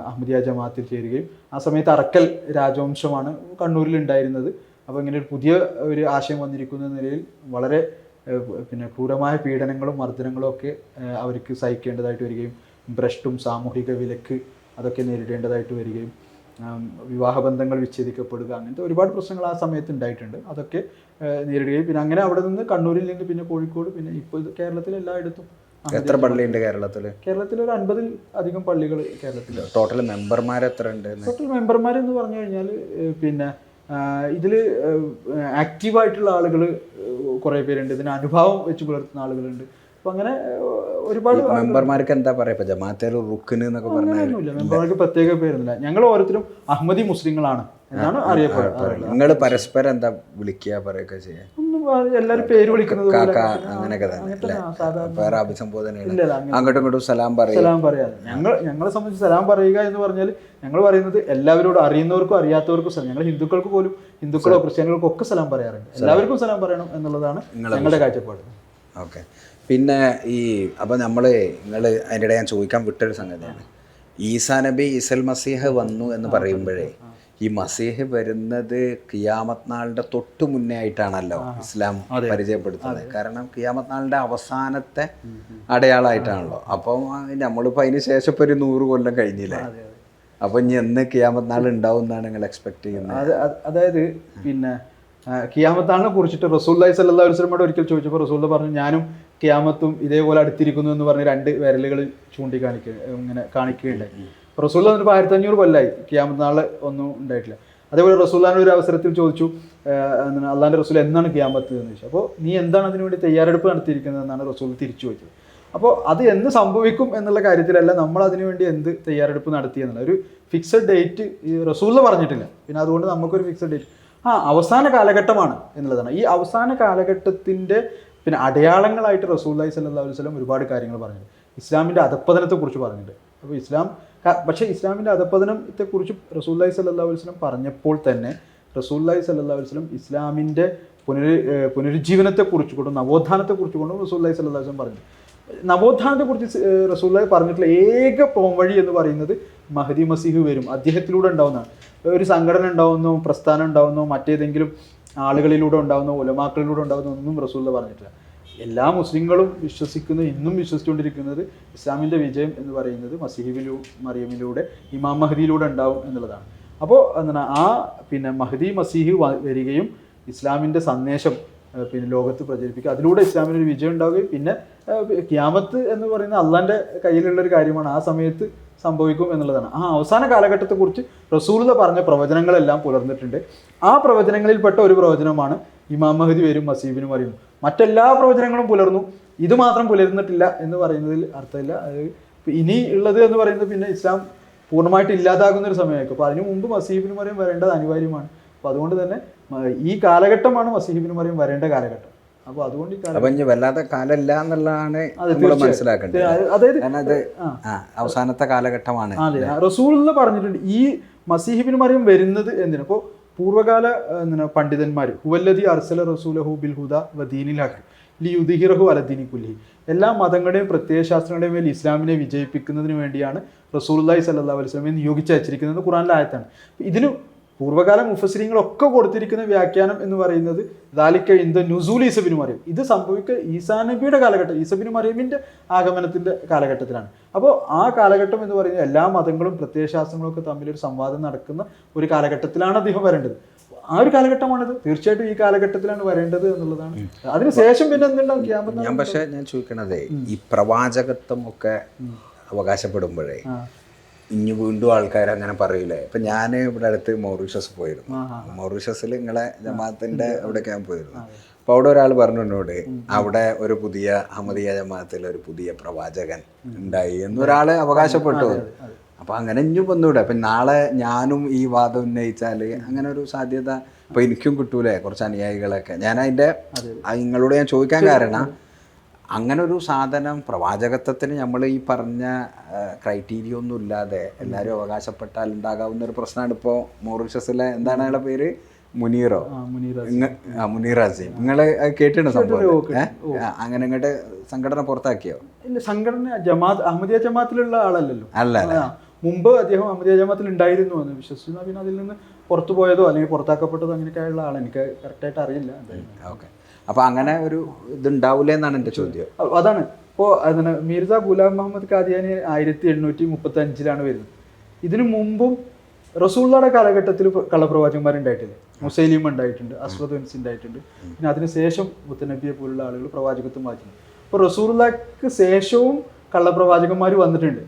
അഹമ്മദിയ ജമാഅത്തിൽ ചേരുകയും ആ സമയത്ത് അറക്കൽ രാജവംശമാണ് കണ്ണൂരിൽ ഉണ്ടായിരുന്നത്. അപ്പോൾ ഇങ്ങനെ ഒരു പുതിയ ഒരു ആശയം വന്നിരിക്കുന്ന നിലയിൽ വളരെ പിന്നെ ക്രൂരമായ പീഡനങ്ങളും മർദ്ദനങ്ങളും ഒക്കെ അവർക്ക് സഹിക്കേണ്ടതായിട്ട് വരികയും ഭ്രഷ്ടും സാമൂഹിക വിലക്ക് അതൊക്കെ നേരിടേണ്ടതായിട്ട് വരികയും വിവാഹബന്ധങ്ങൾ വിച്ഛേദിക്കപ്പെടുക, അങ്ങനത്തെ ഒരുപാട് പ്രശ്നങ്ങൾ ആ സമയത്ത് ഉണ്ടായിട്ടുണ്ട്. അതൊക്കെ നേരിടുകയും പിന്നെ അങ്ങനെ അവിടെ നിന്ന് കണ്ണൂരിൽ നിന്ന് പിന്നെ കോഴിക്കോട് പിന്നെ ഇപ്പോൾ കേരളത്തിൽ എല്ലായിടത്തും. എത്ര പള്ളിയുണ്ട് കേരളത്തിൽ? കേരളത്തിൽ ഒരു 50-ൽ അധികം പള്ളികൾ കേരളത്തിൽ. ടോട്ടൽ മെമ്പർമാർ എത്ര ഉണ്ട്? ടോട്ടൽ മെമ്പർമാർ എന്ന് പറഞ്ഞു കഴിഞ്ഞാൽ പിന്നെ ഇതിൽ ആക്റ്റീവായിട്ടുള്ള ആളുകൾ കുറേ പേരുണ്ട്, ഇതിന് അനുഭവം വെച്ച് പുലർത്തുന്ന ആളുകളുണ്ട്. അപ്പം അങ്ങനെ ഒരുപാട് മെമ്പർമാർക്ക് എന്താ പറയുക, ഇപ്പം ജമാഅത്തേൽ റുക്ന് എന്നൊക്കെ പറഞ്ഞാൽ മെമ്പർമാർക്ക് പ്രത്യേക പേരൊന്നുമില്ല. ഞങ്ങൾ ഓരോരുത്തരും അഹമ്മദി മുസ്ലിങ്ങളാണ് എന്നാണ് അറിയപ്പെടുന്നത്. നിങ്ങൾ പരസ്പരം എന്താ വിളിക്കുക പറയുക ചെയ്യാൻ? എല്ലാവരും പേര് വിളിക്കുന്നത് അങ്ങനെയൊക്കെ തന്നെ വേറെ അഭിസംബോധനയാണ്. അങ്ങോട്ടും ഇങ്ങോട്ടും സലാം പറയാതെ ഞങ്ങളെ സംബന്ധിച്ച് സലാം പറയുക എന്ന് പറഞ്ഞാൽ ഞങ്ങൾ പറയുന്നത് എല്ലാവരോടും, അറിയുന്നവർക്കും അറിയാത്തവർക്കും സലാം. ഞങ്ങൾ ഹിന്ദുക്കൾക്ക് പോലും, ഹിന്ദുക്കളോ ക്രിസ്ത്യാനികൾക്കോ ഒക്കെ സലാം പറയാറുണ്ട്. എല്ലാവർക്കും സലാം പറയണം എന്നുള്ളതാണ് ഞങ്ങളുടെ കാഴ്ചപ്പാട്. ഓക്കെ. പിന്നെ അപ്പോൾ നിങ്ങൾ അതിൻ്റെ ഞാൻ ചോദിക്കാൻ വിട്ടൊരു സംഗതിയാണ്, ഈസാ നബി ഈസൽ മസീഹ് വന്നു എന്ന് പറയുമ്പോഴേ ഈ മസീഹ് വരുന്നത് ഖിയാമത്ത് നാളിൻ്റെ തൊട്ട് മുന്നേ ആയിട്ടാണല്ലോ ഇസ്ലാം പരിചയപ്പെടുത്തുന്നത്. കാരണം ഖിയാമത്ത് നാളിൻ്റെ അവസാനത്തെ അടയാളമായിട്ടാണല്ലോ. അപ്പം നമ്മളിപ്പോൾ അതിന് ശേഷം ഇപ്പോൾ ഒരു 100 കൊല്ലം കഴിഞ്ഞില്ലേ, അപ്പം ഇനി എന്ന് ഖിയാമത്ത് നാൾ ഉണ്ടാവും എന്നാണ് നിങ്ങൾ എക്സ്പെക്ട് ചെയ്യുന്നത്? അതായത് പിന്നെ ഖിയാമത്ത് നാളിനെ കുറിച്ചിട്ട് റസൂലുള്ളാഹി സ്വല്ലല്ലാഹു അലൈഹി വസല്ലമയോട് ഒരിക്കൽ ചോദിച്ചപ്പോൾ റസൂൽ പറഞ്ഞു, ഞാനും ഖിയാമത്തും ഇതേപോലെ അടുത്തിരിക്കുന്നു എന്ന് പറഞ്ഞ് 2 വിരലുകൾ ഇങ്ങനെ കാണിക്കുകയുണ്ടായി. റസൂൽ വന്നിട്ട് 1500 കൊല്ലമായി ഖിയാമത്ത് നാൾ ഒന്നും ഉണ്ടായിട്ടില്ല. അതേപോലെ റസൂലുള്ളാഹിന്റെ ഒരു അവസരത്തിൽ ചോദിച്ചു, അള്ളാഹിൻ്റെ റസൂൽ എന്നാണ് ഖിയാമത്ത് എന്ന് ചോദിച്ചു. അപ്പോൾ നീ എന്താണ് അതിനുവേണ്ടി തയ്യാറെടുപ്പ് നടത്തിയിരിക്കുന്നത് എന്നാണ് റസൂൽ തിരിച്ചു ചോദിച്ചത്. അപ്പോൾ അത് എന്ന് സംഭവിക്കും എന്നുള്ള കാര്യത്തിലല്ല, നമ്മൾ അതിനുവേണ്ടി എന്ത് തയ്യാറെടുപ്പ് നടത്തി എന്നുള്ള ഒരു ഫിക്സഡ് ഡേറ്റ് ഈ റസൂൽ പറഞ്ഞിട്ടില്ല. പിന്നെ അതുകൊണ്ട് നമുക്കൊരു ഫിക്സഡ് ഡേറ്റ് അവസാന കാലഘട്ടമാണ് എന്നുള്ളതാണ്. ഈ അവസാന കാലഘട്ടത്തിൻ്റെ പിന്നെ അടയാളങ്ങളായിട്ട് റസൂലുള്ളാഹി സ്വല്ലല്ലാഹു അലൈഹി വസല്ലം ഒരുപാട് കാര്യങ്ങൾ പറഞ്ഞിട്ടുണ്ട്. ഇസ്ലാമിൻ്റെ അധപ്പതനത്തെക്കുറിച്ച് പറഞ്ഞിട്ടുണ്ട്. അപ്പോൾ പക്ഷേ ഇസ്ലാമിൻ്റെ അധപ്പതനത്തെക്കുറിച്ച് റസൂലുള്ളാഹി സ്വല്ലല്ലാഹു അലൈഹി വസല്ലം പറഞ്ഞപ്പോൾ തന്നെ റസൂലുള്ളാഹി സ്വല്ലല്ലാഹു അലൈഹി വസല്ലം ഇസ്ലാമിൻ്റെ പുനരുജ്ജീവനത്തെക്കുറിച്ച് കൊണ്ടും നവോത്ഥാനത്തെക്കുറിച്ച് കൊണ്ടും റസൂലുള്ളാഹി സ്വല്ലല്ലാഹു അലൈഹി വസല്ലം പറഞ്ഞു. നവോത്ഥാനത്തെക്കുറിച്ച് റസൂലുള്ളാഹി പറഞ്ഞിട്ടുള്ള ഏക പോംവഴി എന്ന് പറയുന്നത് മഹദി മസീഹ് വരും, അദ്ദേഹത്തിലൂടെ ഉണ്ടാവുന്നതാണ്. ഒരു സംഘടന ഉണ്ടാവുന്നോ, പ്രസ്ഥാനം ഉണ്ടാവുന്നോ, മറ്റേതെങ്കിലും ആളുകളിലൂടെ ഉണ്ടാവുന്നോ, ഉലമാക്കളിലൂടെ ഉണ്ടാവുന്നോ ഒന്നും റസൂലുള്ളാഹി പറഞ്ഞിട്ടില്ല. എല്ലാ മുസ്ലിങ്ങളും ഇന്നും വിശ്വസിച്ചുകൊണ്ടിരിക്കുന്നത് ഇസ്ലാമിൻ്റെ വിജയം എന്ന് പറയുന്നത് മറിയമിലൂടെ ഇമാം മഹദിയിലൂടെ ഉണ്ടാവും എന്നുള്ളതാണ്. അപ്പോൾ എന്താണ് മഹദി മസീഹ് വരികയും ഇസ്ലാമിൻ്റെ സന്ദേശം ലോകത്ത് പ്രചരിപ്പിക്കുക, അതിലൂടെ ഇസ്ലാമിനൊരു വിജയം ഉണ്ടാവുകയും പിന്നെ ഖിയാമത്ത് എന്ന് പറയുന്ന അള്ളാൻ്റെ കയ്യിലുള്ളൊരു കാര്യമാണ്, ആ സമയത്ത് സംഭവിക്കും എന്നുള്ളതാണ്. ആ അവസാന കാലഘട്ടത്തെക്കുറിച്ച് റസൂലുള്ളാഹി പറഞ്ഞ പ്രവചനങ്ങളെല്ലാം പുലർന്നിട്ടുണ്ട്. ആ പ്രവചനങ്ങളിൽപ്പെട്ട ഒരു പ്രവചനമാണ് ഇമാം മഹദി വരും മസീഹിബിന് മറിയും. മറ്റെല്ലാ പ്രവചനങ്ങളും പുലർന്നു, ഇത് മാത്രം പുലർന്നിട്ടില്ല എന്ന് പറയുന്നതിൽ അർത്ഥമില്ല. ഇനി ഉള്ളത് എന്ന് പറയുന്നത് പിന്നെ ഇസ്ലാം പൂർണ്ണമായിട്ട് ഇല്ലാതാകുന്ന ഒരു സമയമായിരിക്കും. അപ്പോൾ അതിനു മുമ്പ് മസീഹിബിന് മറിയം വരേണ്ടത് അനിവാര്യമാണ്. അപ്പോൾ അതുകൊണ്ട് തന്നെ ഈ കാലഘട്ടമാണ് മസീഹിബിന് മറിയം വരേണ്ട കാലഘട്ടം. അപ്പോൾ അതുകൊണ്ട് വല്ലാത്ത കാലമില്ല എന്നുള്ളതാണ് നമ്മൾ മനസ്സിലാക്കേണ്ടത്. അതായത് അവസാനത്തെ കാലഘട്ടമാണ്. അതെ, റസൂലുള്ളാഹി പറഞ്ഞിട്ടുണ്ട് ഈ മസീഹിബിന് മറിയം വരുന്നത് എന്തിനാ. അപ്പോൾ പൂർവ്വകാല പണ്ഡിതന്മാർ ഹുവല്ലദി അർസല റസൂലഹു ബിൽ ഹുദ വദീനിൽ ഹഖ് ലിയുദ്ഹിറഹു അലദ്ദീനി കുല്ലിഹി, എല്ലാ മതങ്ങളുടെയും പ്രത്യയശാസ്ത്രങ്ങളുടെയും മേൽ ഇസ്ലാമിനെ വിജയിപ്പിക്കുന്നതിന് വേണ്ടിയാണ് റസൂലുള്ളാഹി സ്വല്ലല്ലാഹു അലൈഹി വസല്ലമയെ നിയോഗിച്ചയച്ചിരിക്കുന്നത് ഖുർആനിലെ ആയത്താണ്. ഇതിന് പൂർവ്വകാല മുഫസ്സിരീങ്ങളൊക്കെ കൊടുത്തിരിക്കുന്ന വ്യാഖ്യാനം എന്ന് പറയുന്നത് ദാലിക ഇൻദ നുസൂൽ ഈസ ബിൻ മറിയം, ഇത് സംഭവിക്കുക ഈസാ നബിയുടെ കാലഘട്ടം, ഈസ ബിൻ മറിയമിൻ്റെ ആഗമനത്തിൻ്റെ കാലഘട്ടത്തിലാണ്. അപ്പോൾ ആ കാലഘട്ടം എന്ന് പറയുന്നത് എല്ലാ മതങ്ങളും പ്രത്യയശാസ്ത്രങ്ങളും ഒക്കെ തമ്മിലൊരു സംവാദം നടക്കുന്ന ഒരു കാലഘട്ടത്തിലാണ് അദ്ദേഹം വരേണ്ടത്. ആ ഒരു കാലഘട്ടമാണിത്. തീർച്ചയായിട്ടും ഈ കാലഘട്ടത്തിലാണ് വരേണ്ടത് എന്നുള്ളതാണ്. അതിനുശേഷം പിന്നെ എന്തുണ്ടാവും? ഞാൻ ചോദിക്കണതേ, ഈ പ്രവാചകത്വം ഒക്കെ അവകാശപ്പെടുമ്പോഴേ ഇനി വീണ്ടും ആൾക്കാർ അങ്ങനെ പറയൂലേ. ഇപ്പം ഞാൻ ഇവിടെ അടുത്ത് മൗറീഷ്യസ് പോയിരുന്നു. മൗറീഷ്യസിൽ നിങ്ങളെ ജമാഅത്തിൻ്റെ അവിടേക്ക് ഞാൻ പോയിരുന്നു. അപ്പോൾ അവിടെ ഒരാൾ പറഞ്ഞു എന്നോട്, അവിടെ ഒരു പുതിയ അഹമ്മദിയ ജമാഅത്തിൽ ഒരു പുതിയ പ്രവാചകൻ ഉണ്ടായി എന്നൊരാൾ അവകാശപ്പെട്ടു. അപ്പോൾ അങ്ങനെ ഇനിയും വന്നൂടെ. അപ്പം നാളെ ഞാനും ഈ വാദം ഉന്നയിച്ചാൽ അങ്ങനെ ഒരു സാധ്യത ഇപ്പം എനിക്കും കിട്ടൂലേ, കുറച്ച് അനുയായികളൊക്കെ. ഞാൻ അതിൻ്റെ നിങ്ങളോട് ഞാൻ ചോദിക്കാൻ കാരണം, അങ്ങനെ ഒരു സാധനം പ്രവാചകത്വത്തിന് നമ്മൾ ഈ പറഞ്ഞ ക്രൈറ്റീരിയ ഒന്നും ഇല്ലാതെ എല്ലാവരും അവകാശപ്പെട്ടാൽ ഉണ്ടാകാവുന്ന ഒരു പ്രശ്നമാണ്. ഇപ്പോൾ മൗറീഷ്യസിലെ എന്താണ് അയാളുടെ പേര്, മുനീറോ, മുനീർ അസീം, നിങ്ങൾ കേട്ടിട്ടുണ്ട് സംഭവം? അങ്ങനെ ഇങ്ങോട്ട് സംഘടന പുറത്താക്കിയോ? ഇല്ല, സംഘടന അഹമ്മദിയ ജമാഅത്തിലുള്ള ആളല്ലല്ലോ. അല്ല, മുമ്പ് അദ്ദേഹം അഹമ്മദിയ ജമാഅത്തിൽ ഉണ്ടായിരുന്നു എന്ന് വിശ്വസിക്കുന്നു. പിന്നെ അതിൽ നിന്ന് പുറത്തു പോയതോ അല്ലെങ്കിൽ പുറത്താക്കപ്പെട്ടതോ അങ്ങനെയൊക്കെയുള്ള ആളാണ്, എനിക്ക് കറക്റ്റായിട്ട് അറിയില്ല. ഓക്കെ, അപ്പോൾ അങ്ങനെ ഒരു ഇതുണ്ടാവില്ല എന്നാണ് എൻ്റെ ചോദ്യം. അതാണ് ഇപ്പോൾ അതിന് മിർസ ഗുലാം മുഹമ്മദ് ഖാദിയാനി 1835 വരുന്നത്. ഇതിനു മുമ്പും റസൂലുള്ളാഹിയുടെ കാലഘട്ടത്തിൽ കള്ളപ്രവാചകന്മാരുണ്ടായിട്ടില്ല. മുസൈലിം ഉണ്ടായിട്ടുണ്ട്, അസ്വദ് ഉൻസ് ഉണ്ടായിട്ടുണ്ട്. പിന്നെ അതിനുശേഷം മുത്തനബിയെ പോലുള്ള ആളുകൾ പ്രവാചകത്വം വായിച്ചിട്ടുണ്ട്. അപ്പോൾ റസൂലുള്ളാഹിക്ക് ശേഷവും കള്ളപ്രവാചകന്മാർ വന്നിട്ടുണ്ട്.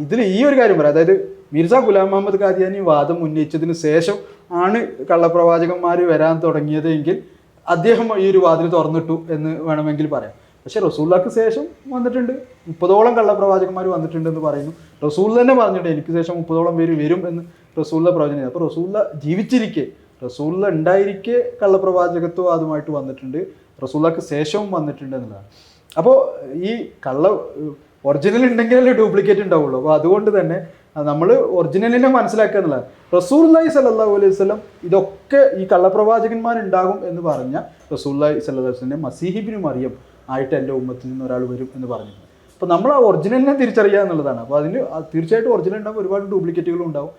ഇതിൽ ഈ ഒരു കാര്യം പറയാം, അതായത് മിർസ ഗുലാം മുഹമ്മദ് ഖാദിയാനി വാദം ഉന്നയിച്ചതിന് ശേഷം ആണ് കള്ളപ്രവാചകന്മാർ വരാൻ തുടങ്ങിയത് എങ്കിൽ അദ്ദേഹം ഈ ഒരു വാതിൽ തുറന്നിട്ടു എന്ന് വേണമെങ്കിൽ പറയാം. പക്ഷെ റസൂലുള്ളാഹിക്ക് ശേഷം വന്നിട്ടുണ്ട് 30ഓളം കള്ളപ്രവാചകന്മാർ വന്നിട്ടുണ്ട് എന്ന് പറയുന്നു. റസൂൽ തന്നെ പറഞ്ഞിട്ടുണ്ട് എനിക്ക് ശേഷം 30ഓളം പേര് വരും എന്ന് റസൂലുള്ളാഹി പ്രവചനം. അപ്പോൾ റസൂലുള്ളാഹി ജീവിച്ചിരിക്കെ, റസൂലുള്ളാഹി ഉണ്ടായിരിക്കെ കള്ളപ്രവാചകത്വം അതുമായിട്ട് വന്നിട്ടുണ്ട്, റസൂലുള്ളാഹിക്ക് ശേഷവും വന്നിട്ടുണ്ട് എന്നുള്ളതാണ്. അപ്പോൾ ഈ ഒറിജിനൽ ഉണ്ടെങ്കിലല്ലേ ഡ്യൂപ്ലിക്കേറ്റ് ഉണ്ടാവുള്ളൂ. അപ്പോൾ അതുകൊണ്ട് തന്നെ നമ്മൾ ഒറിജിനലിനെ മനസ്സിലാക്കുക എന്നുള്ളത്. റസൂലുള്ളാഹി സ്വല്ലല്ലാഹു അലൈഹി വസല്ലം ഇതൊക്കെ ഈ കള്ളപ്രവാചകന്മാരുണ്ടാകും എന്ന് പറഞ്ഞ റസൂലുള്ളാഹി സ്വല്ലല്ലാഹു അലൈഹി വസല്ലം മസീഹിബിന് മറിയം ആയിട്ട് എൻ്റെ ഉമ്മത്തിൽ നിന്ന് ഒരാൾ വരും എന്ന് പറഞ്ഞിട്ടുണ്ട്. അപ്പോൾ നമ്മൾ ആ ഒറിജിനലിനെ തിരിച്ചറിയുക എന്നുള്ളതാണ്. അപ്പോൾ അതിന് തീർച്ചയായിട്ടും ഒറിജിനൽ ഉണ്ടാവും, ഒരുപാട് ഡ്യൂപ്ലിക്കേറ്റുകളും ഉണ്ടാവും.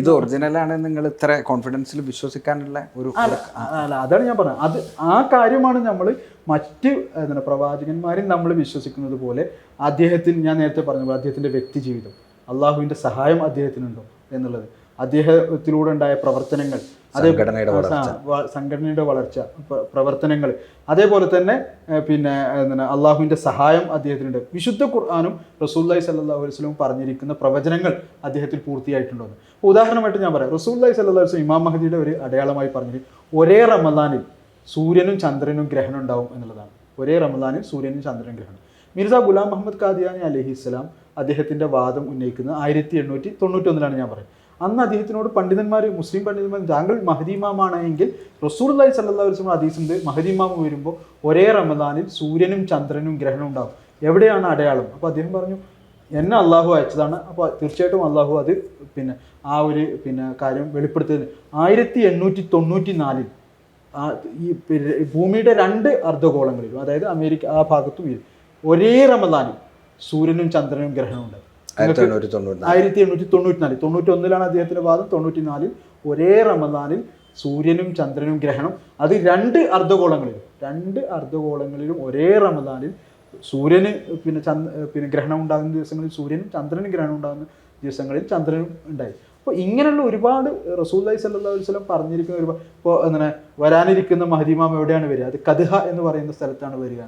ഇത് ഒറിജിനലാണ് നിങ്ങൾ ഇത്ര കോൺഫിഡൻസിൽ വിശ്വസിക്കാനുള്ള ഒരു അല്ല, അതാണ് ഞാൻ പറഞ്ഞത്. ആ കാര്യമാണ് നമ്മൾ മറ്റ് പ്രവാചകന്മാരിൽ നമ്മൾ വിശ്വസിക്കുന്നത് പോലെ അദ്ദേഹത്തിന്, ഞാൻ നേരത്തെ പറഞ്ഞ പോലെ അദ്ദേഹത്തിൻ്റെ വ്യക്തി ജീവിതം, അള്ളാഹുവിൻ്റെ സഹായം അദ്ദേഹത്തിനുണ്ടോ എന്നുള്ളത്, അദ്ദേഹത്തിലൂടെ ഉണ്ടായ പ്രവർത്തനങ്ങൾ, സംഘടനയുടെ വളർച്ച, പ്രവർത്തനങ്ങൾ, അതേപോലെ തന്നെ പിന്നെ അള്ളാഹുവിൻ്റെ സഹായം അദ്ദേഹത്തിനുണ്ട്. വിശുദ്ധ ഖുർആനും റസൂലുള്ളാഹി സ്വല്ലല്ലാഹു അലൈഹി വസല്ലം പറഞ്ഞിരിക്കുന്ന പ്രവചനങ്ങൾ അദ്ദേഹത്തിൽ പൂർത്തിയായിട്ടുണ്ടോ എന്ന്. ഉദാഹരണമായിട്ട് ഞാൻ പറയാം, റസൂലുള്ളാഹി സ്വല്ലല്ലാഹു അലൈഹി വസല്ലം ഇമാം മഹദിയുടെ ഒരു അടയാളമായി പറഞ്ഞത് ഒരേ റമദാനിൽ സൂര്യനും ചന്ദ്രനും ഗ്രഹണം ഉണ്ടാവും എന്നുള്ളതാണ്. ഒരേ റമദാനിൽ സൂര്യനും ചന്ദ്രനും ഗ്രഹണം. മിർസ ഗുലാം മുഹമ്മദ് ഖാദിയാനി അലൈഹിസ്സലാം അദ്ദേഹത്തിൻ്റെ വാദം ഉന്നയിക്കുന്നത് 1891 ഞാൻ പറയുന്നത്. അന്ന് അദ്ദേഹത്തിനോട് പണ്ഡിതന്മാർ, മുസ്ലിം പണ്ഡിതന്മാർ, താങ്കൾ മഹദി ഇമാമാണ് എങ്കിൽ റസൂലുള്ളാഹി സ്വല്ലല്ലാഹു അലൈഹി വസല്ലം ഹദീസുണ്ട്, മഹദി ഇമാം വരുമ്പോൾ ഒരേ റമദാനിൽ സൂര്യനും ചന്ദ്രനും ഗ്രഹണം ഉണ്ടാകും, എവിടെയാണ് അടയാളം? അപ്പോൾ അദ്ദേഹം പറഞ്ഞു എന്നെ അള്ളാഹു അയച്ചതാണ്. അപ്പോൾ തീർച്ചയായിട്ടും അള്ളാഹു അത് ആ ഒരു കാര്യം വെളിപ്പെടുത്തിയത് 1894 ഈ ഭൂമിയുടെ 2 അർദ്ധഗോളങ്ങളിലും, അതായത് അമേരിക്ക ആ ഭാഗത്തും ഒരേ റമദാനിൽ സൂര്യനും ചന്ദ്രനും ഗ്രഹണം ഉണ്ടായി. 1894 91 അദ്ദേഹത്തിന്റെ വാദം. 94 ഒരേ റമദാനിൽ സൂര്യനും ചന്ദ്രനും ഗ്രഹണം, അത് 2 അർദ്ധഗോളങ്ങളിലും ഒരേ റമദാനിൽ സൂര്യന് പിന്നെ ഗ്രഹണം ഉണ്ടാകുന്ന ദിവസങ്ങളിൽ സൂര്യനും ചന്ദ്രനും ഗ്രഹണം ഉണ്ടാകുന്ന ദിവസങ്ങളിൽ ചന്ദ്രനും ഉണ്ടായി. അപ്പോൾ ഇങ്ങനെയുള്ള ഒരുപാട് റസൂലുള്ളാഹി സ്വല്ലല്ലാഹു അലൈഹി വസല്ലം പറഞ്ഞിരിക്കുന്ന ഒരുപാട്, ഇപ്പോൾ അങ്ങനെ വരാനിരിക്കുന്ന മഹ്ദി ഇമാം എവിടെയാണ് വരിക, അത് കദ്ഹ എന്ന് പറയുന്ന സ്ഥലത്താണ് വരിക.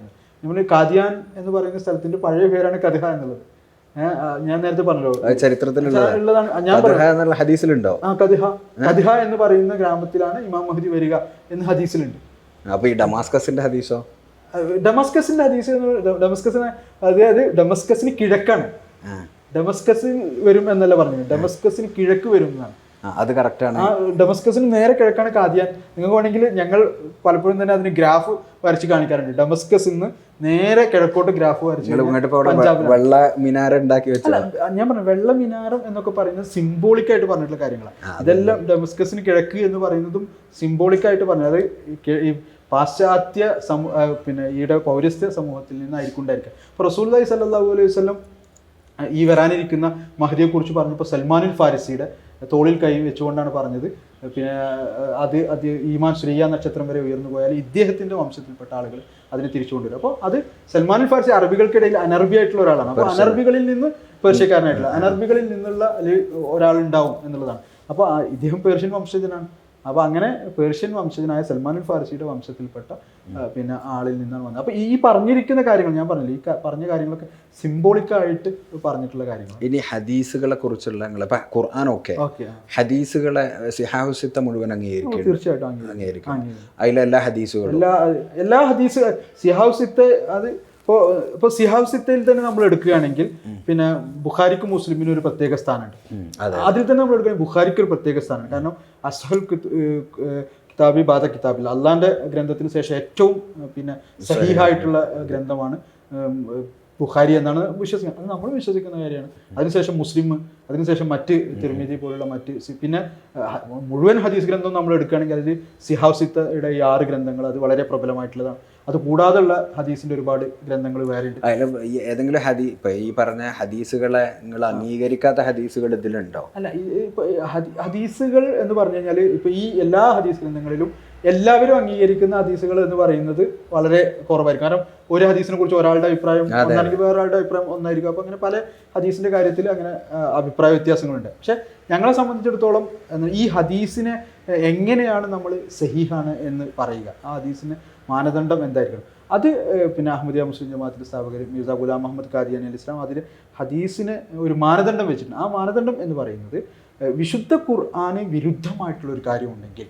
നമ്മൾ കാദിയാൻ എന്ന് പറയുന്ന സ്ഥലത്തിന്റെ പഴയ പേരാണ് കദ്ഹ എന്നുള്ളത്. ഞാൻ നേരത്തെ പറഞ്ഞല്ലോ ചരിത്രത്തിലുള്ളതാണ്. ഞാൻ ഹദീസിലുണ്ടോ കദ്ഹ എന്ന് പറയുന്ന ഗ്രാമത്തിലാണ് ഇമാം മഹ്ദി വരിക എന്ന് ഹദീസിലുണ്ട്. അപ്പൊ ഈ ഡമാസ്കസിന്റെ ഹദീസോ? ഡമസ്കസിന്റെ ഹദീസ് അതായത് ഡമസ്കസിന് കിഴക്കാണ്. ഡമസ്കസിൽ വരും എന്നല്ല പറഞ്ഞത്, ഡമസ്കസിന് കിഴക്ക് വരും എന്നാണ്. അത് കറക്റ്റാണ്. ആ ഡമസ്കസിന് നേരെ കിഴക്കാണ് കാദിയാൻ. നിങ്ങൾക്ക് വേണമെങ്കിൽ ഞങ്ങൾ പലപ്പോഴും തന്നെ അതിന് ഗ്രാഫ് വരച്ച് കാണിക്കാറുണ്ട്. ഡമസ്കസിൽ നിന്ന് നേരെ കിഴക്കോട്ട് ഗ്രാഫ് വരച്ച് വെള്ള മിനാര ഉണ്ടാക്കി വെച്ചല്ല. ഞാൻ പറഞ്ഞു വെള്ള മിനാരം എന്നൊക്കെ പറയുന്നത് സിംബോളിക് ആയിട്ട് പറഞ്ഞിട്ടുള്ള കാര്യങ്ങളാണ്. ഇതെല്ലാം ഡമസ്കസിന് കിഴക്ക് എന്ന് പറയുന്നതും സിംബോളിക് ആയിട്ട് പറഞ്ഞത്, അത് ഈ പാശ്ചാത്യ പിന്നെ ഈയുടെ പൗരസ്ത്യ സമൂഹത്തിൽ നിന്നായിരിക്കും ഉണ്ടായിരിക്കുക. അപ്പോൾ റസൂലുള്ളാഹി സ്വല്ലല്ലാഹു അലൈഹി വസല്ലം ഈ വരാനിരിക്കുന്ന മഹ്ദിയെ കുറിച്ച് പറഞ്ഞപ്പോൾ സൽമാനുൽ ഫാരിസിയുടെ തോളിൽ കൈ വെച്ചുകൊണ്ടാണ് പറഞ്ഞത്. പിന്നെ അത് ഈമാൻ ശ്രീയ നക്ഷത്രം വരെ ഉയർന്നു പോയാൽ ഇദ്ദേഹത്തിന്റെ വംശത്തിൽപ്പെട്ട ആളുകൾ അതിനെ തിരിച്ചു കൊണ്ടുവരും. അപ്പോൾ അത് സൽമാനുൽ ഫാരിസി അറബികൾക്കിടയിൽ അനർബി ആയിട്ടുള്ള ഒരാളാണ്. അപ്പോൾ അനർബികളിൽ നിന്ന് പേർഷ്യക്കാരനായിട്ടുള്ള അനർബികളിൽ നിന്നുള്ള ഒരാളുണ്ടാവും എന്നുള്ളതാണ്. അപ്പോൾ ഇദ്ദേഹം പേർഷ്യൻ വംശജനാണ്. അപ്പോൾ അങ്ങനെ പേർഷ്യൻ വംശജനായ സൽമാനുൽ ഫാരിസിയുടെ വംശത്തിൽപ്പെട്ട പിന്നെ ആളിൽ നിന്നാണ് വന്നത്. അപ്പോൾ ഈ പറഞ്ഞിരിക്കുന്ന കാര്യങ്ങൾ ഞാൻ പറഞ്ഞില്ല, ഈ പറഞ്ഞ കാര്യങ്ങളൊക്കെ സിംബോളിക്കായിട്ട് പറഞ്ഞിട്ടുള്ള കാര്യങ്ങൾ. ഇനി ഹദീസുകളെ കുറിച്ചുള്ള ഇപ്പൊ ഖുർആനൊക്കെ ഹദീസുകളെ സിഹാഹുസിത്ത മുഴുവൻ അംഗീകരിക്കും? തീർച്ചയായിട്ടും അംഗീകരിക്കും. അതിലെല്ലാ ഹദീസുകളും എല്ലാ ഹദീസ് സിഹാഹുസിത്ത അത് ഇപ്പോൾ സിഹാഹുസിത്തയിൽ തന്നെ നമ്മൾ എടുക്കുകയാണെങ്കിൽ പിന്നെ ബുഖാരിക്കും മുസ്ലിമിനും ഒരു പ്രത്യേക സ്ഥാനമുണ്ട്. അതിൽ തന്നെ നമ്മൾ എടുക്കുകയാണെങ്കിൽ ബുഖാരിക്ക് ഒരു പ്രത്യേക സ്ഥാനമാണ്. കാരണം അസ്ഹൽ കിതാബി ബാദ കിതാബിൽ, അള്ളാന്റെ ഗ്രന്ഥത്തിന് ശേഷം ഏറ്റവും പിന്നെ സഹീഹായിട്ടുള്ള ഗ്രന്ഥമാണ് ബുഖാരി എന്നാണ് വിശ്വസിക്കുന്നത്. അത് നമ്മൾ വിശ്വസിക്കുന്ന കാര്യമാണ്. അതിനുശേഷം മുസ്ലിം, അതിനുശേഷം മറ്റ് തിർമിദി പോലുള്ള മറ്റ്, പിന്നെ മുഴുവൻ ഹദീസ് ഗ്രന്ഥം നമ്മൾ എടുക്കുകയാണെങ്കിൽ അതിൽ സിഹാസിത്തയുടെ ഈ 6 ഗ്രന്ഥങ്ങൾ അത് വളരെ പ്രബലമായിട്ടുള്ളതാണ്. അത് കൂടാതെയുള്ള ഹദീസിന്റെ ഒരുപാട് ഗ്രന്ഥങ്ങൾ വേറെ ഉണ്ട്. ഏതെങ്കിലും ഇപ്പൊ ഈ പറഞ്ഞ ഹദീസുകളെ നിങ്ങൾ അംഗീകരിക്കാത്ത ഹദീസുകൾ ഇതിലുണ്ടോ? അല്ല, ഹദീസുകൾ എന്ന് പറഞ്ഞു കഴിഞ്ഞാൽ ഇപ്പൊ ഈ എല്ലാ ഹദീസ് ഗ്രന്ഥങ്ങളിലും എല്ലാവരും അംഗീകരിക്കുന്ന ഹദീസുകൾ എന്ന് പറയുന്നത് വളരെ കുറവായിരിക്കും. കാരണം ഒരു ഹദീസിനെ കുറിച്ച് ഒരാളുടെ അഭിപ്രായം ഒന്നാണെങ്കിൽ വേറൊരാളുടെ അഭിപ്രായം ഒന്നായിരിക്കും. അപ്പൊ അങ്ങനെ പല ഹദീസിന്റെ കാര്യത്തിൽ അങ്ങനെ അഭിപ്രായ വ്യത്യാസങ്ങളുണ്ട്. പക്ഷെ ഞങ്ങളെ സംബന്ധിച്ചിടത്തോളം ഈ ഹദീസിനെ എങ്ങനെയാണ് നമ്മൾ സഹീഹാണ് എന്ന് പറയുക, ആ ഹദീസിന് മാനദണ്ഡം എന്തായിരിക്കണം, അത് പിന്നെ അഹമ്മദിയ മുസ്ലിം ജമാഅത്തിന്റെ സ്ഥാപകർ മിർസ ഗുലാം മുഹമ്മദ് ഖാദിയാനി അൽ ഇസ്ലാം അതിൽ ഹദീസിന് ഒരു മാനദണ്ഡം വെച്ചിട്ടുണ്ട്. ആ മാനദണ്ഡം എന്ന് പറയുന്നത് വിശുദ്ധ ഖുർആന് വിരുദ്ധമായിട്ടുള്ള ഒരു കാര്യമുണ്ടെങ്കിൽ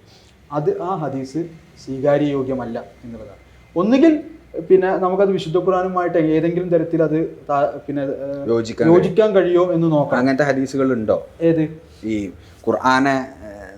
അത് ആ ഹദീസ് സ്വീകാര്യയോഗ്യമല്ല എന്നുള്ളതാണ്. ഒന്നുകിൽ പിന്നെ നമുക്കത് വിശുദ്ധ ഖുർആനുമായിട്ട് ഏതെങ്കിലും തരത്തിൽ അത് പിന്നെ യോജിക്കാൻ കഴിയുമോ എന്ന് നോക്കാം. അങ്ങനത്തെ ഹദീസുകൾ ഉണ്ടോ? ഏത്? ഈ ഖുർആനെ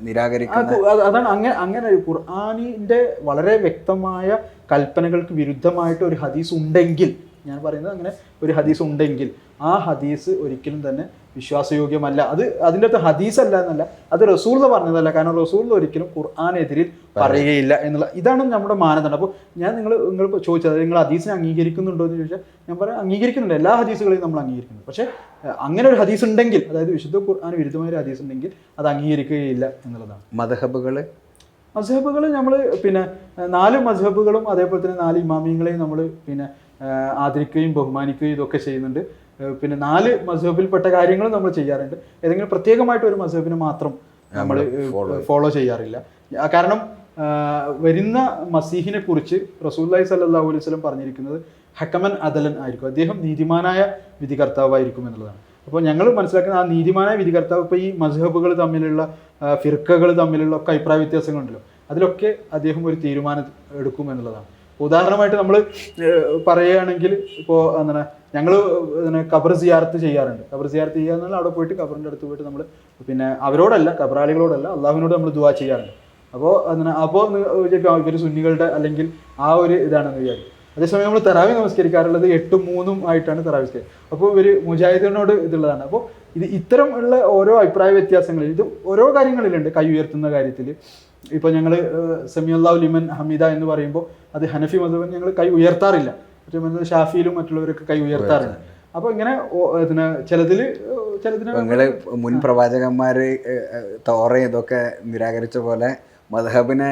നിരാകരിക്കുന്ന, അതാണ് അങ്ങനെ ഖുർആനിന്റെ വളരെ വ്യക്തമായ കൽപ്പനകൾക്ക് വിരുദ്ധമായിട്ട് ഒരു ഹദീസ് ഉണ്ടെങ്കിൽ, ഞാൻ പറയുന്നത് അങ്ങനെ ഒരു ഹദീസ് ഉണ്ടെങ്കിൽ ആ ഹദീസ് ഒരിക്കലും തന്നെ വിശ്വാസയോഗ്യമല്ല. അത് അതിൻ്റെ അകത്ത് ഹദീസ് അല്ല എന്നല്ല, അത് റസൂൽ പറഞ്ഞതല്ല. കാരണം റസൂൽ ഒരിക്കലും ഖുർആനെതിരിൽ പറയുകയില്ല എന്നുള്ള ഇതാണ് നമ്മുടെ മാനദണ്ഡം. അപ്പോൾ നിങ്ങൾ ചോദിച്ചത് നിങ്ങൾ ഹദീസിനെ അംഗീകരിക്കുന്നുണ്ടോ എന്ന് ചോദിച്ചാൽ ഞാൻ പറയാം അംഗീകരിക്കുന്നുണ്ട്. എല്ലാ ഹദീസുകളെയും നമ്മൾ അംഗീകരിക്കുന്നു. പക്ഷേ അങ്ങനെ ഒരു ഹദീസ് ഉണ്ടെങ്കിൽ, അതായത് വിശുദ്ധ ഖുർആന് വിരുദ്ധമായ ഒരു ഹദീസ് ഉണ്ടെങ്കിൽ അത് അംഗീകരിക്കുകയില്ല എന്നുള്ളതാണ്. മദ്ഹബുകൾ നമ്മൾ പിന്നെ 4 മദ്ഹബുകളും അതേപോലെ തന്നെ 4 ഇമാമിയങ്ങളെയും നമ്മൾ പിന്നെ ആദരിക്കുകയും ബഹുമാനിക്കുകയും ഇതൊക്കെ ചെയ്യുന്നുണ്ട്. പിന്നെ 4 മദ്ഹബിൽപ്പെട്ട കാര്യങ്ങളും നമ്മൾ ചെയ്യാറുണ്ട്. ഏതെങ്കിലും പ്രത്യേകമായിട്ട് ഒരു മദ്ഹബിനെ മാത്രം നമ്മൾ ഫോളോ ചെയ്യാറില്ല. കാരണം വരുന്ന മസീഹിനെ കുറിച്ച് റസൂലുള്ളാഹി സ്വല്ലല്ലാഹു അലൈഹി വസല്ലം പറഞ്ഞിരിക്കുന്നത് ഹക്കമൻ അദലൻ ആയിരിക്കും, അദ്ദേഹം നീതിമാനായ വിധികർത്താവായിരിക്കും എന്നുള്ളതാണ്. അപ്പോൾ ഞങ്ങൾ മനസ്സിലാക്കുന്ന ആ നീതിമാനായ വിധികർത്താവ്, ഇപ്പോൾ ഈ മദ്ഹബുകൾ തമ്മിലുള്ള ഫിർക്കകൾ തമ്മിലുള്ള ഒക്കെ അഭിപ്രായ വ്യത്യാസങ്ങളുണ്ടല്ലോ, അതിലൊക്കെ അദ്ദേഹം ഒരു തീരുമാനം എടുക്കും എന്നുള്ളതാണ്. ഉദാഹരണമായിട്ട് നമ്മൾ പറയുകയാണെങ്കിൽ ഇപ്പോൾ അങ്ങനെ ഞങ്ങൾ ഖബർ സിയാറത്ത് ചെയ്യാറുണ്ട്. ഖബർ സിയാറത്ത് ചെയ്യുക എന്നാൽ അവിടെ പോയിട്ട് ഖബറിൻ്റെ അടുത്ത് പോയിട്ട് നമ്മൾ പിന്നെ അവരോടല്ല, ഖബറാളികളോടല്ല, അള്ളാഹുവിനോട് നമ്മൾ ദുആ ചെയ്യാറുണ്ട്. അപ്പോൾ ഇവർ സുന്നികളുടെ അല്ലെങ്കിൽ ആ ഒരു ഇതാണെന്ന് വിചാരിക്കും. അതേസമയം നമ്മൾ തറാവി നമസ്കരിക്കാറുള്ളത് 8-ഉം 3-ഉം ആയിട്ടാണ് തറാവി നമസ്കരിക്കുക. അപ്പോൾ ഇവർ മുജാഹിദിനോട് ഇതുള്ളതാണ്. അപ്പോൾ ഇത്തരം ഉള്ള ഓരോ അഭിപ്രായ വ്യത്യാസങ്ങളിൽ ഇത് ഓരോ കാര്യങ്ങളിലുണ്ട്. കൈ ഉയർത്തുന്ന കാര്യത്തിൽ ഇപ്പോൾ ഞങ്ങൾ സെമിയുല്ലാഹു ലിമൻ ഹമീദ എന്ന് പറയുമ്പോൾ അത് ഹനഫി മദ്ഹബിൽ ഞങ്ങൾ കൈ ഉയർത്താറില്ല. മറ്റേ ഷാഫിയിലും മറ്റുള്ളവരൊക്കെ കൈ ഉയർത്താറുണ്ട്. അപ്പോൾ ഇങ്ങനെ ചിലതിന് നിങ്ങള് മുൻ പ്രവാചകന്മാര് തോറയും ഇതൊക്കെ നിരാകരിച്ച പോലെ മദ്ഹബിനെ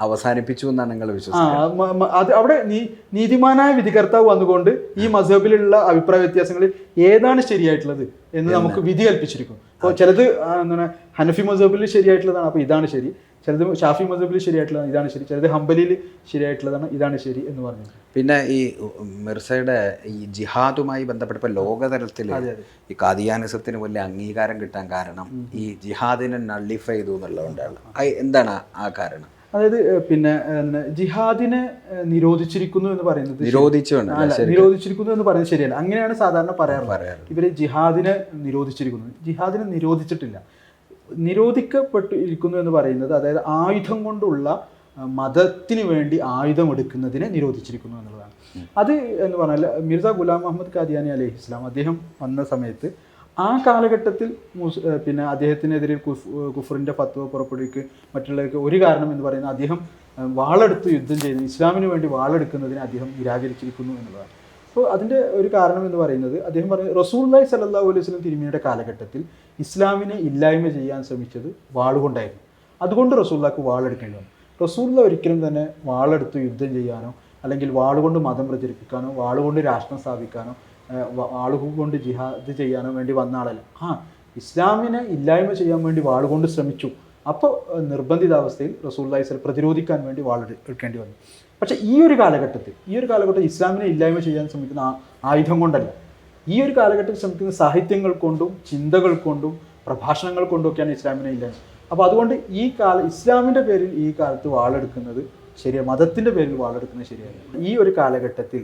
അവസാനിപ്പിച്ചു എന്നാണ് നിങ്ങൾ വിശ്വസിക്കുന്നത്? അത് അവിടെ നീതിമാനായ വിധികർത്താവ് വന്നുകൊണ്ട് ഈ മദ്ഹബിലുള്ള അഭിപ്രായ വ്യത്യാസങ്ങളിൽ ഏതാണ് ശരിയായിട്ടുള്ളത് എന്ന് നമുക്ക് വിധി കൽപ്പിച്ചിരിക്കും. അപ്പോൾ ചിലത് എന്താണ് ഹനഫി മദ്ഹബിൽ ശരിയായിട്ടുള്ളതാണ്, അപ്പോൾ ഇതാണ് ശരി. ചിലത് ഷാഫി മദ്ഹബിൽ ശരിയായിട്ടുള്ളതാണ്, ഇതാണ് ശരി. ചിലത് ഹംബലിയിൽ ശരിയായിട്ടുള്ളതാണ്, ഇതാണ് ശരി എന്ന് പറഞ്ഞു. പിന്നെ ഈ മിർസയുടെ ഈ ജിഹാദുമായി ബന്ധപ്പെട്ടപ്പോൾ ലോകതലത്തിൽ ഈ ഖാദിയാനിസത്തിന് വലിയ അംഗീകാരം കിട്ടാൻ കാരണം ഈ ജിഹാദിനെ നള്ളിഫൈ ചെയ്തു എന്നുള്ളതുകൊണ്ടാണ്. എന്താണ് ആ കാരണം? അതായത് പിന്നെ ജിഹാദിനെ നിരോധിച്ചിരിക്കുന്നു എന്ന് പറയുന്നത് നിരോധിച്ചിരിക്കുന്നു എന്ന് പറയുന്നത് ശരിയല്ല. അങ്ങനെയാണ് സാധാരണ പറയാറ്. ഇവര് ജിഹാദിനെ നിരോധിച്ചിരിക്കുന്നു. ജിഹാദിനെ നിരോധിച്ചിട്ടില്ല. നിരോധിക്കപ്പെട്ടു ഇരിക്കുന്നു എന്ന് പറയുന്നത് അതായത് ആയുധം കൊണ്ടുള്ള മതത്തിന് വേണ്ടി ആയുധം എടുക്കുന്നതിനെ നിരോധിച്ചിരിക്കുന്നു എന്നുള്ളതാണ്. അത് എന്ന് പറഞ്ഞാൽ മിർസ ഗുലാം മുഹമ്മദ് ഖാദിയാനി അലൈഹി ഇസ്ലാം അദ്ദേഹം വന്ന സമയത്ത് ആ കാലഘട്ടത്തിൽ പിന്നെ അദ്ദേഹത്തിനെതിരെ കുഫറിൻ്റെ ഫത്വ പുറപ്പെടുവിക്കുക മറ്റുള്ളവർക്ക് ഒരു കാരണം എന്ന് പറയുന്നത് അദ്ദേഹം വാളെടുത്ത് യുദ്ധം ചെയ്യുന്നത്, ഇസ്ലാമിന് വേണ്ടി വാളെടുക്കുന്നതിനെ അദ്ദേഹം നിരാകരിച്ചിരിക്കുന്നു എന്നുള്ളതാണ്. അപ്പോൾ അതിൻ്റെ ഒരു കാരണം എന്ന് പറയുന്നത് അദ്ദേഹം പറയുന്നത് റസൂലുള്ളാഹി സ്വല്ലല്ലാഹു അലൈഹി വസല്ലം തിരുമേനിയുടെ കാലഘട്ടത്തിൽ ഇസ്ലാമിനെ ഇല്ലായ്മ ചെയ്യാൻ ശ്രമിച്ചത് വാളുകൊണ്ടായിരുന്നു. അതുകൊണ്ട് റസൂലുള്ളാഹിക്ക് വാളെടുക്കേണ്ടി വന്നു. റസൂലുള്ളാഹി ഒരിക്കലും തന്നെ വാളെടുത്ത് യുദ്ധം ചെയ്യാനോ അല്ലെങ്കിൽ വാളുകൊണ്ട് മതം പ്രചരിപ്പിക്കാനോ വാളുകൊണ്ട് രാഷ്ട്രം സ്ഥാപിക്കാനോ വാളുകൊണ്ട് ജിഹാദ് ചെയ്യാനോ വേണ്ടി വന്ന ആളല്ല. ഇസ്ലാമിനെ ഇല്ലായ്മ ചെയ്യാൻ വേണ്ടി വാളുകൊണ്ട് ശ്രമിച്ചു. അപ്പോൾ നിർബന്ധിതാവസ്ഥയിൽ റസൂലുള്ളാഹി സ്വല്ലല്ലാഹു പ്രതിരോധിക്കാൻ വേണ്ടി വാളെടുക്കേണ്ടി വന്നു. പക്ഷേ ഈ ഒരു കാലഘട്ടത്തിൽ ഇസ്ലാമിനെ ഇല്ലായ്മ ചെയ്യാൻ ശ്രമിക്കുന്ന ആയുധം കൊണ്ടല്ല. ഈ ഒരു കാലഘട്ടത്തിൽ ശ്രമിക്കുന്ന സാഹിത്യങ്ങൾ കൊണ്ടും ചിന്തകൾ കൊണ്ടും പ്രഭാഷണങ്ങൾ കൊണ്ടൊക്കെയാണ് ഇസ്ലാമിനെ ഇല്ലായ്മ. അപ്പോൾ അതുകൊണ്ട് ഇസ്ലാമിൻ്റെ പേരിൽ ഈ കാലത്ത് വാളെടുക്കുന്നത് ശരിയാണ്, മതത്തിൻ്റെ പേരിൽ വാളെടുക്കുന്നത് ശരിയല്ല. ഈ ഒരു കാലഘട്ടത്തിൽ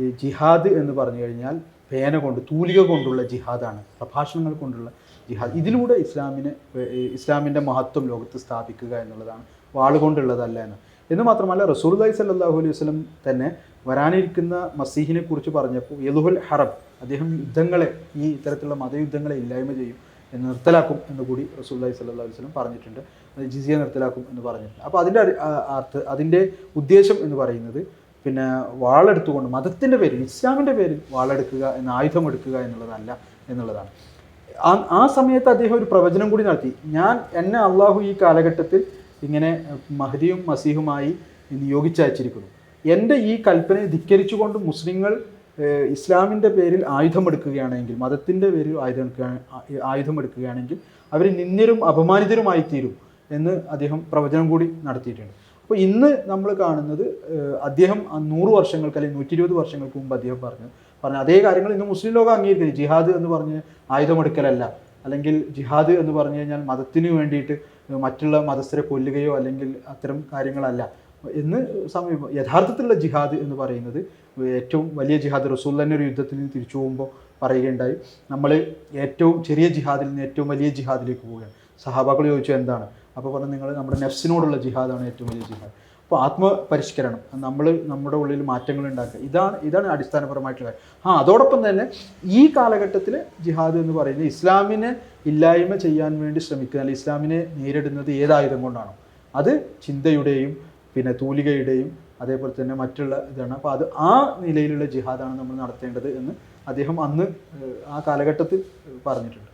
ഈ ജിഹാദ് എന്ന് പറഞ്ഞു കഴിഞ്ഞാൽ പേന കൊണ്ട് തൂലിക കൊണ്ടുള്ള ജിഹാദാണ്, പ്രഭാഷണങ്ങൾ കൊണ്ടുള്ള ജിഹാദ്. ഇതിലൂടെ ഇസ്ലാമിൻ്റെ മഹത്വം ലോകത്ത് സ്ഥാപിക്കുക എന്നുള്ളതാണ്, വാളുകൊണ്ടുള്ളതല്ല എന്ന് മാത്രമല്ല റസൂലുള്ളാഹി സ്വല്ലല്ലാഹു അലൈഹി വസല്ലം തന്നെ വരാനിരിക്കുന്ന മസീഹിനെ കുറിച്ച് പറഞ്ഞപ്പോൾ യലുഹുൽ ഹറബ്, അദ്ദേഹം യുദ്ധങ്ങളെ ഈ ഇത്തരത്തിലുള്ള മതയുദ്ധങ്ങളെ ഇല്ലായ്മ ചെയ്യും എന്ന് നിർത്തലാക്കും എന്ന് കൂടി റസൂലുള്ളാഹി സ്വല്ലല്ലാഹു അലൈഹി വസല്ലം പറഞ്ഞിട്ടുണ്ട്. അത് ജിസിയ നിർത്തലാക്കും എന്ന് പറഞ്ഞിട്ടുണ്ട്. അപ്പോൾ അതിൻ്റെ ഉദ്ദേശം എന്ന് പറയുന്നത് പിന്നെ വാളെടുത്തുകൊണ്ട് മതത്തിൻ്റെ പേരിൽ ഇസ്ലാമിൻ്റെ പേരിൽ വാളെടുക്കുക ആയുധം എടുക്കുക എന്നുള്ളതാണ്. ആ സമയത്ത് അദ്ദേഹം ഒരു പ്രവചനം കൂടി നടത്തി. എന്നെ അള്ളാഹു ഈ കാലഘട്ടത്തിൽ ഇങ്ങനെ മഹദിയും മസീഹുമായി നിയോഗിച്ചയച്ചിരിക്കുന്നു. എൻ്റെ ഈ കൽപ്പനയെ ധിക്കരിച്ചുകൊണ്ട് മുസ്ലിങ്ങൾ ഇസ്ലാമിൻ്റെ പേരിൽ ആയുധമെടുക്കുകയാണെങ്കിൽ, മതത്തിൻ്റെ പേരിൽ ആയുധമെടുക്കുകയാണെങ്കിൽ അവർ നിന്ദ്യരും അപമാനിതരുമായി തീരും എന്ന് അദ്ദേഹം പ്രവചനം കൂടി നടത്തിയിട്ടുണ്ട്. അപ്പോൾ ഇന്ന് നമ്മൾ കാണുന്നത് അദ്ദേഹം 100 വർഷങ്ങൾക്ക് അല്ലെങ്കിൽ 120 വർഷങ്ങൾക്ക് മുമ്പ് അദ്ദേഹം പറഞ്ഞ അതേ കാര്യങ്ങൾ ഇന്ന് മുസ്ലിം ലോകം അംഗീകരിക്കുന്നു. ജിഹാദ് എന്ന് പറഞ്ഞ് ആയുധമെടുക്കലല്ല, അല്ലെങ്കിൽ ജിഹാദ് എന്ന് പറഞ്ഞു കഴിഞ്ഞാൽ മതത്തിന് വേണ്ടിയിട്ട് മറ്റുള്ള മതസ്ഥരെ കൊല്ലുകയോ അല്ലെങ്കിൽ അത്തരം കാര്യങ്ങളല്ല എന്ന് യഥാർത്ഥത്തിലുള്ള ജിഹാദ് എന്ന് പറയുന്നത് ഏറ്റവും വലിയ ജിഹാദ് റസൂലുള്ളാഹിന്റെ ഒരു യുദ്ധത്തിൽ നിന്ന് തിരിച്ചു പോകുമ്പോൾ പറയുകയുണ്ടായി, നമ്മൾ ഏറ്റവും ചെറിയ ജിഹാദിൽ നിന്ന് ഏറ്റവും വലിയ ജിഹാദിലേക്ക് പോവുകയാണ്. സഹാബാക്കൾ ചോദിച്ചു എന്താണ്? അപ്പോൾ പറഞ്ഞു നിങ്ങൾ നമ്മുടെ നെഫ്സിനോടുള്ള ജിഹാദാണ് ഏറ്റവും വലിയ ജിഹാദ്. അപ്പോൾ ആത്മപരിഷ്കരണം, നമ്മുടെ ഉള്ളിൽ മാറ്റങ്ങൾ ഉണ്ടാക്കുക, ഇതാണ് അടിസ്ഥാനപരമായിട്ടുള്ള കാര്യം. അതോടൊപ്പം തന്നെ ഈ കാലഘട്ടത്തിൽ ജിഹാദ് എന്ന് പറയുന്നത് ഇസ്ലാമിനെ ഇല്ലായ്മ ചെയ്യാൻ വേണ്ടി ശ്രമിക്കുക, അല്ലെങ്കിൽ ഇസ്ലാമിനെ നേരിടുന്നത് ഏതായുധം കൊണ്ടാണോ അത് ചിന്തയുടെയും പിന്നെ തൂലികയുടെയും അതേപോലെ തന്നെ മറ്റുള്ള ഇതാണ്. അപ്പോൾ ആ നിലയിലുള്ള ജിഹാദാണ് നമ്മൾ നടത്തേണ്ടത് എന്ന് അദ്ദേഹം അന്ന് ആ കാലഘട്ടത്തിൽ പറഞ്ഞിട്ടുണ്ട്.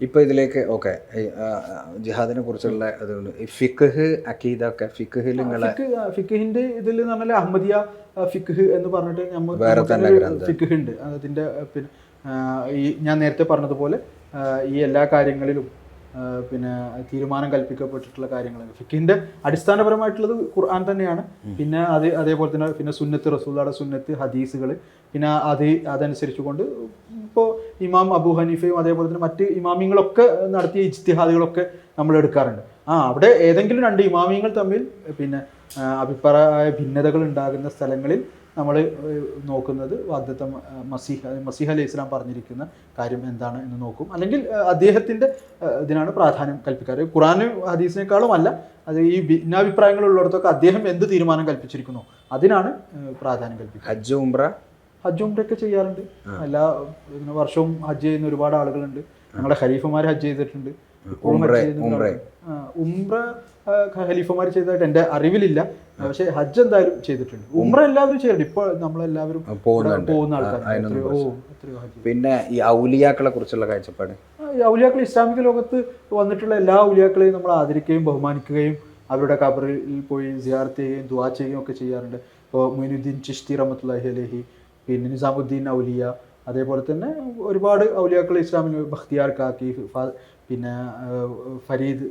ഇപ്പോൾ ഇതിലേക്ക് ഓക്കെ ജിഹാദിനെ കുറിച്ചുള്ള അതുകൊണ്ട് ഫിഖ് അഖീദ ഒക്കെ ഫിഖിന്റെ ഇതിൽ എന്ന് പറഞ്ഞാൽ അഹമ്മദിയ ഫിഖ് എന്ന് പറഞ്ഞിട്ട് ഫിഖ് ഉണ്ട്. അതിൻ്റെ പിന്നെ ഞാൻ നേരത്തെ പറഞ്ഞതുപോലെ ഈ എല്ലാ കാര്യങ്ങളിലും പിന്നെ തീരുമാനം കൽപ്പിക്കപ്പെട്ടിട്ടുള്ള കാര്യങ്ങളാണ്. ഫിഖിന്റെ അടിസ്ഥാനപരമായിട്ടുള്ളത് ഖുർആൻ തന്നെയാണ്. പിന്നെ അതേപോലെ തന്നെ പിന്നെ സുന്നത്ത്, റസൂലുള്ളാഹിയുടെ സുന്നത്ത്, ഹദീസുകൾ, പിന്നെ അതനുസരിച്ച് കൊണ്ട് ഇപ്പോൾ ഇമാം അബൂ ഹനീഫയും അതേപോലെ തന്നെ മറ്റ് ഇമാമിങ്ങളൊക്കെ നടത്തിയ ഇജ്തിഹാദുകളൊക്കെ നമ്മൾ എടുക്കാറുണ്ട്. അവിടെ ഏതെങ്കിലും 2 ഇമാമിങ്ങൾ തമ്മിൽ പിന്നെ അഭിപ്രായ ഭിന്നതകൾ ഉണ്ടാകുന്ന സ്ഥലങ്ങളിൽ നമ്മൾ നോക്കുന്നത് വാഗ്ദത്ത മസീഹ് അലൈഹി ഇസ്ലാം പറഞ്ഞിരിക്കുന്ന കാര്യം എന്താണ് എന്ന് നോക്കും, അല്ലെങ്കിൽ അദ്ദേഹത്തിൻ്റെ ഇതിനാണ് പ്രാധാന്യം കൽപ്പിക്കാറ്. ഖുറാനും ഹദീസിനേക്കാളും അല്ല, അത് ഈ ഭിന്നാഭിപ്രായങ്ങളുള്ളിടത്തൊക്കെ അദ്ദേഹം എന്ത് തീരുമാനം കൽപ്പിച്ചിരിക്കുന്നു അതിനാണ് പ്രാധാന്യം കൽപ്പിക്കുക. ഹജ്ജ് ഉംറയൊക്കെ ചെയ്യാറുണ്ട്. എല്ലാ വർഷവും ഹജ്ജ് ചെയ്യുന്ന ഒരുപാട് ആളുകളുണ്ട്. ഞങ്ങളുടെ ഖലീഫമാർ ഹജ്ജ് ചെയ്തിട്ടുണ്ട്. ഉംറ ഖലീഫമാർ ചെയ്തതായിട്ട് എൻ്റെ അറിവിലില്ല. പക്ഷെ ഹജ്ജ് എന്തായാലും ചെയ്തിട്ടുണ്ട്. ഉംറ എല്ലാവരും ചെയ്തിട്ടുണ്ട്. ഇപ്പോൾ നമ്മളെല്ലാവരും പോകുന്ന ആൾക്കാർ. പിന്നെ ഈ ഔലിയാക്കളെ കുറിച്ചുള്ള കാഴ്ചപ്പാട്, ഔലിയാക്കൾ ഇസ്ലാമിക ലോകത്ത് വന്നിട്ടുള്ള എല്ലാ ഔലിയാക്കളെയും നമ്മൾ ആദരിക്കുകയും ബഹുമാനിക്കുകയും അവരുടെ ഖബറിൽ പോയി സിയാറത്ത് ചെയ്യുകയും ദുആ ചെയ്യുകയും ഒക്കെ ചെയ്യാറുണ്ട്. ഇപ്പോൾ മൊയ്നുദ്ദീൻ ചിശ്തി റഹ്മത്തുള്ളാഹി അലൈഹി, പിന്നെ നിസാമുദ്ദീൻ ഔലിയ, അതേപോലെ തന്നെ ഒരുപാട് ഔലിയാക്കൾ ഇസ്ലാമിൽ, ബഖ്തിയാർ കാക്കി, പിന്നെ ഫരീദ്,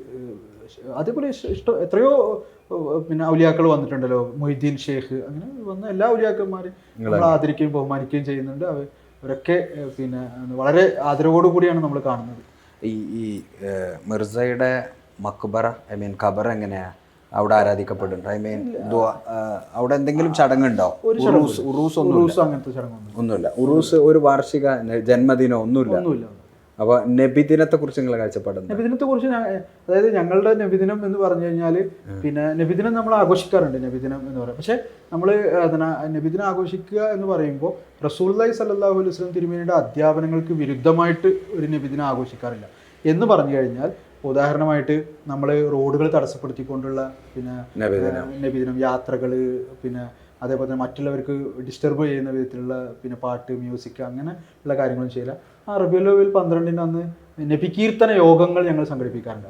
അതേപോലെ എത്രയോ പിന്നെ ഔലിയാക്കൾ വന്നിട്ടുണ്ടല്ലോ, മൊയ്തീൻ ഷേഖ്, അങ്ങനെ വന്ന എല്ലാ ഔലിയാക്കന്മാരെയും നമ്മൾ ആദരിക്കുകയും ബഹുമാനിക്കുകയും ചെയ്യുന്നുണ്ട്. അവരൊക്കെ പിന്നെ വളരെ ആദരവോടു കൂടിയാണ് നമ്മൾ കാണുന്നത്. ഈ മിർസയുടെ മക്ബറ, ഐ മീൻ ഖബർ എങ്ങനെയാ അവിടെ ആരാധിക്കപ്പെടുന്നുണ്ട്? ഐ മീൻ അവിടെ എന്തെങ്കിലും ചടങ്ങുണ്ടോ? ഉറൂസ് അങ്ങനത്തെ ഒന്നുമില്ല. ഉറൂസ് ഒരു വാർഷിക ജന്മദിനം ഒന്നുമില്ല. അപ്പോൾ നബിദിനത്തെ കുറിച്ച് നിങ്ങളെ കാഴ്ചപ്പാട്? നബിദിനത്തെ കുറിച്ച് അതായത് ഞങ്ങളുടെ നബിദിനം എന്ന് പറഞ്ഞു കഴിഞ്ഞാൽ, പിന്നെ നബിദിനം നമ്മൾ ആഘോഷിക്കാറുണ്ട്, നബിദിനം എന്ന് പറയാം. പക്ഷെ നമ്മൾ നബിദിനം ആഘോഷിക്കുക എന്ന് പറയുമ്പോൾ റസൂലുള്ളാഹി സ്വല്ലല്ലാഹു അലൈഹി വസല്ലം തിരുമേനിയുടെ അധ്യാപനങ്ങൾക്ക് വിരുദ്ധമായിട്ട് ഒരു നബിദിനം ആഘോഷിക്കാറില്ല. എന്ന് പറഞ്ഞു കഴിഞ്ഞാൽ, ഉദാഹരണമായിട്ട് നമ്മൾ റോഡുകൾ തടസ്സപ്പെടുത്തിക്കൊണ്ടുള്ള പിന്നെ നബിദിനം, യാത്രകൾ, പിന്നെ അതേപോലെ തന്നെ മറ്റുള്ളവർക്ക് ഡിസ്റ്റർബ് ചെയ്യുന്ന വിധത്തിലുള്ള പിന്നെ പാട്ട്, മ്യൂസിക്, അങ്ങനെ ഉള്ള കാര്യങ്ങളും ചെയ്യില്ല. ആ റബീഉൽ അവ്വൽ 12-ന് അന്ന് നബി കീർത്തന യോഗങ്ങൾ ഞങ്ങൾ സംഘടിപ്പിക്കാറുണ്ട്.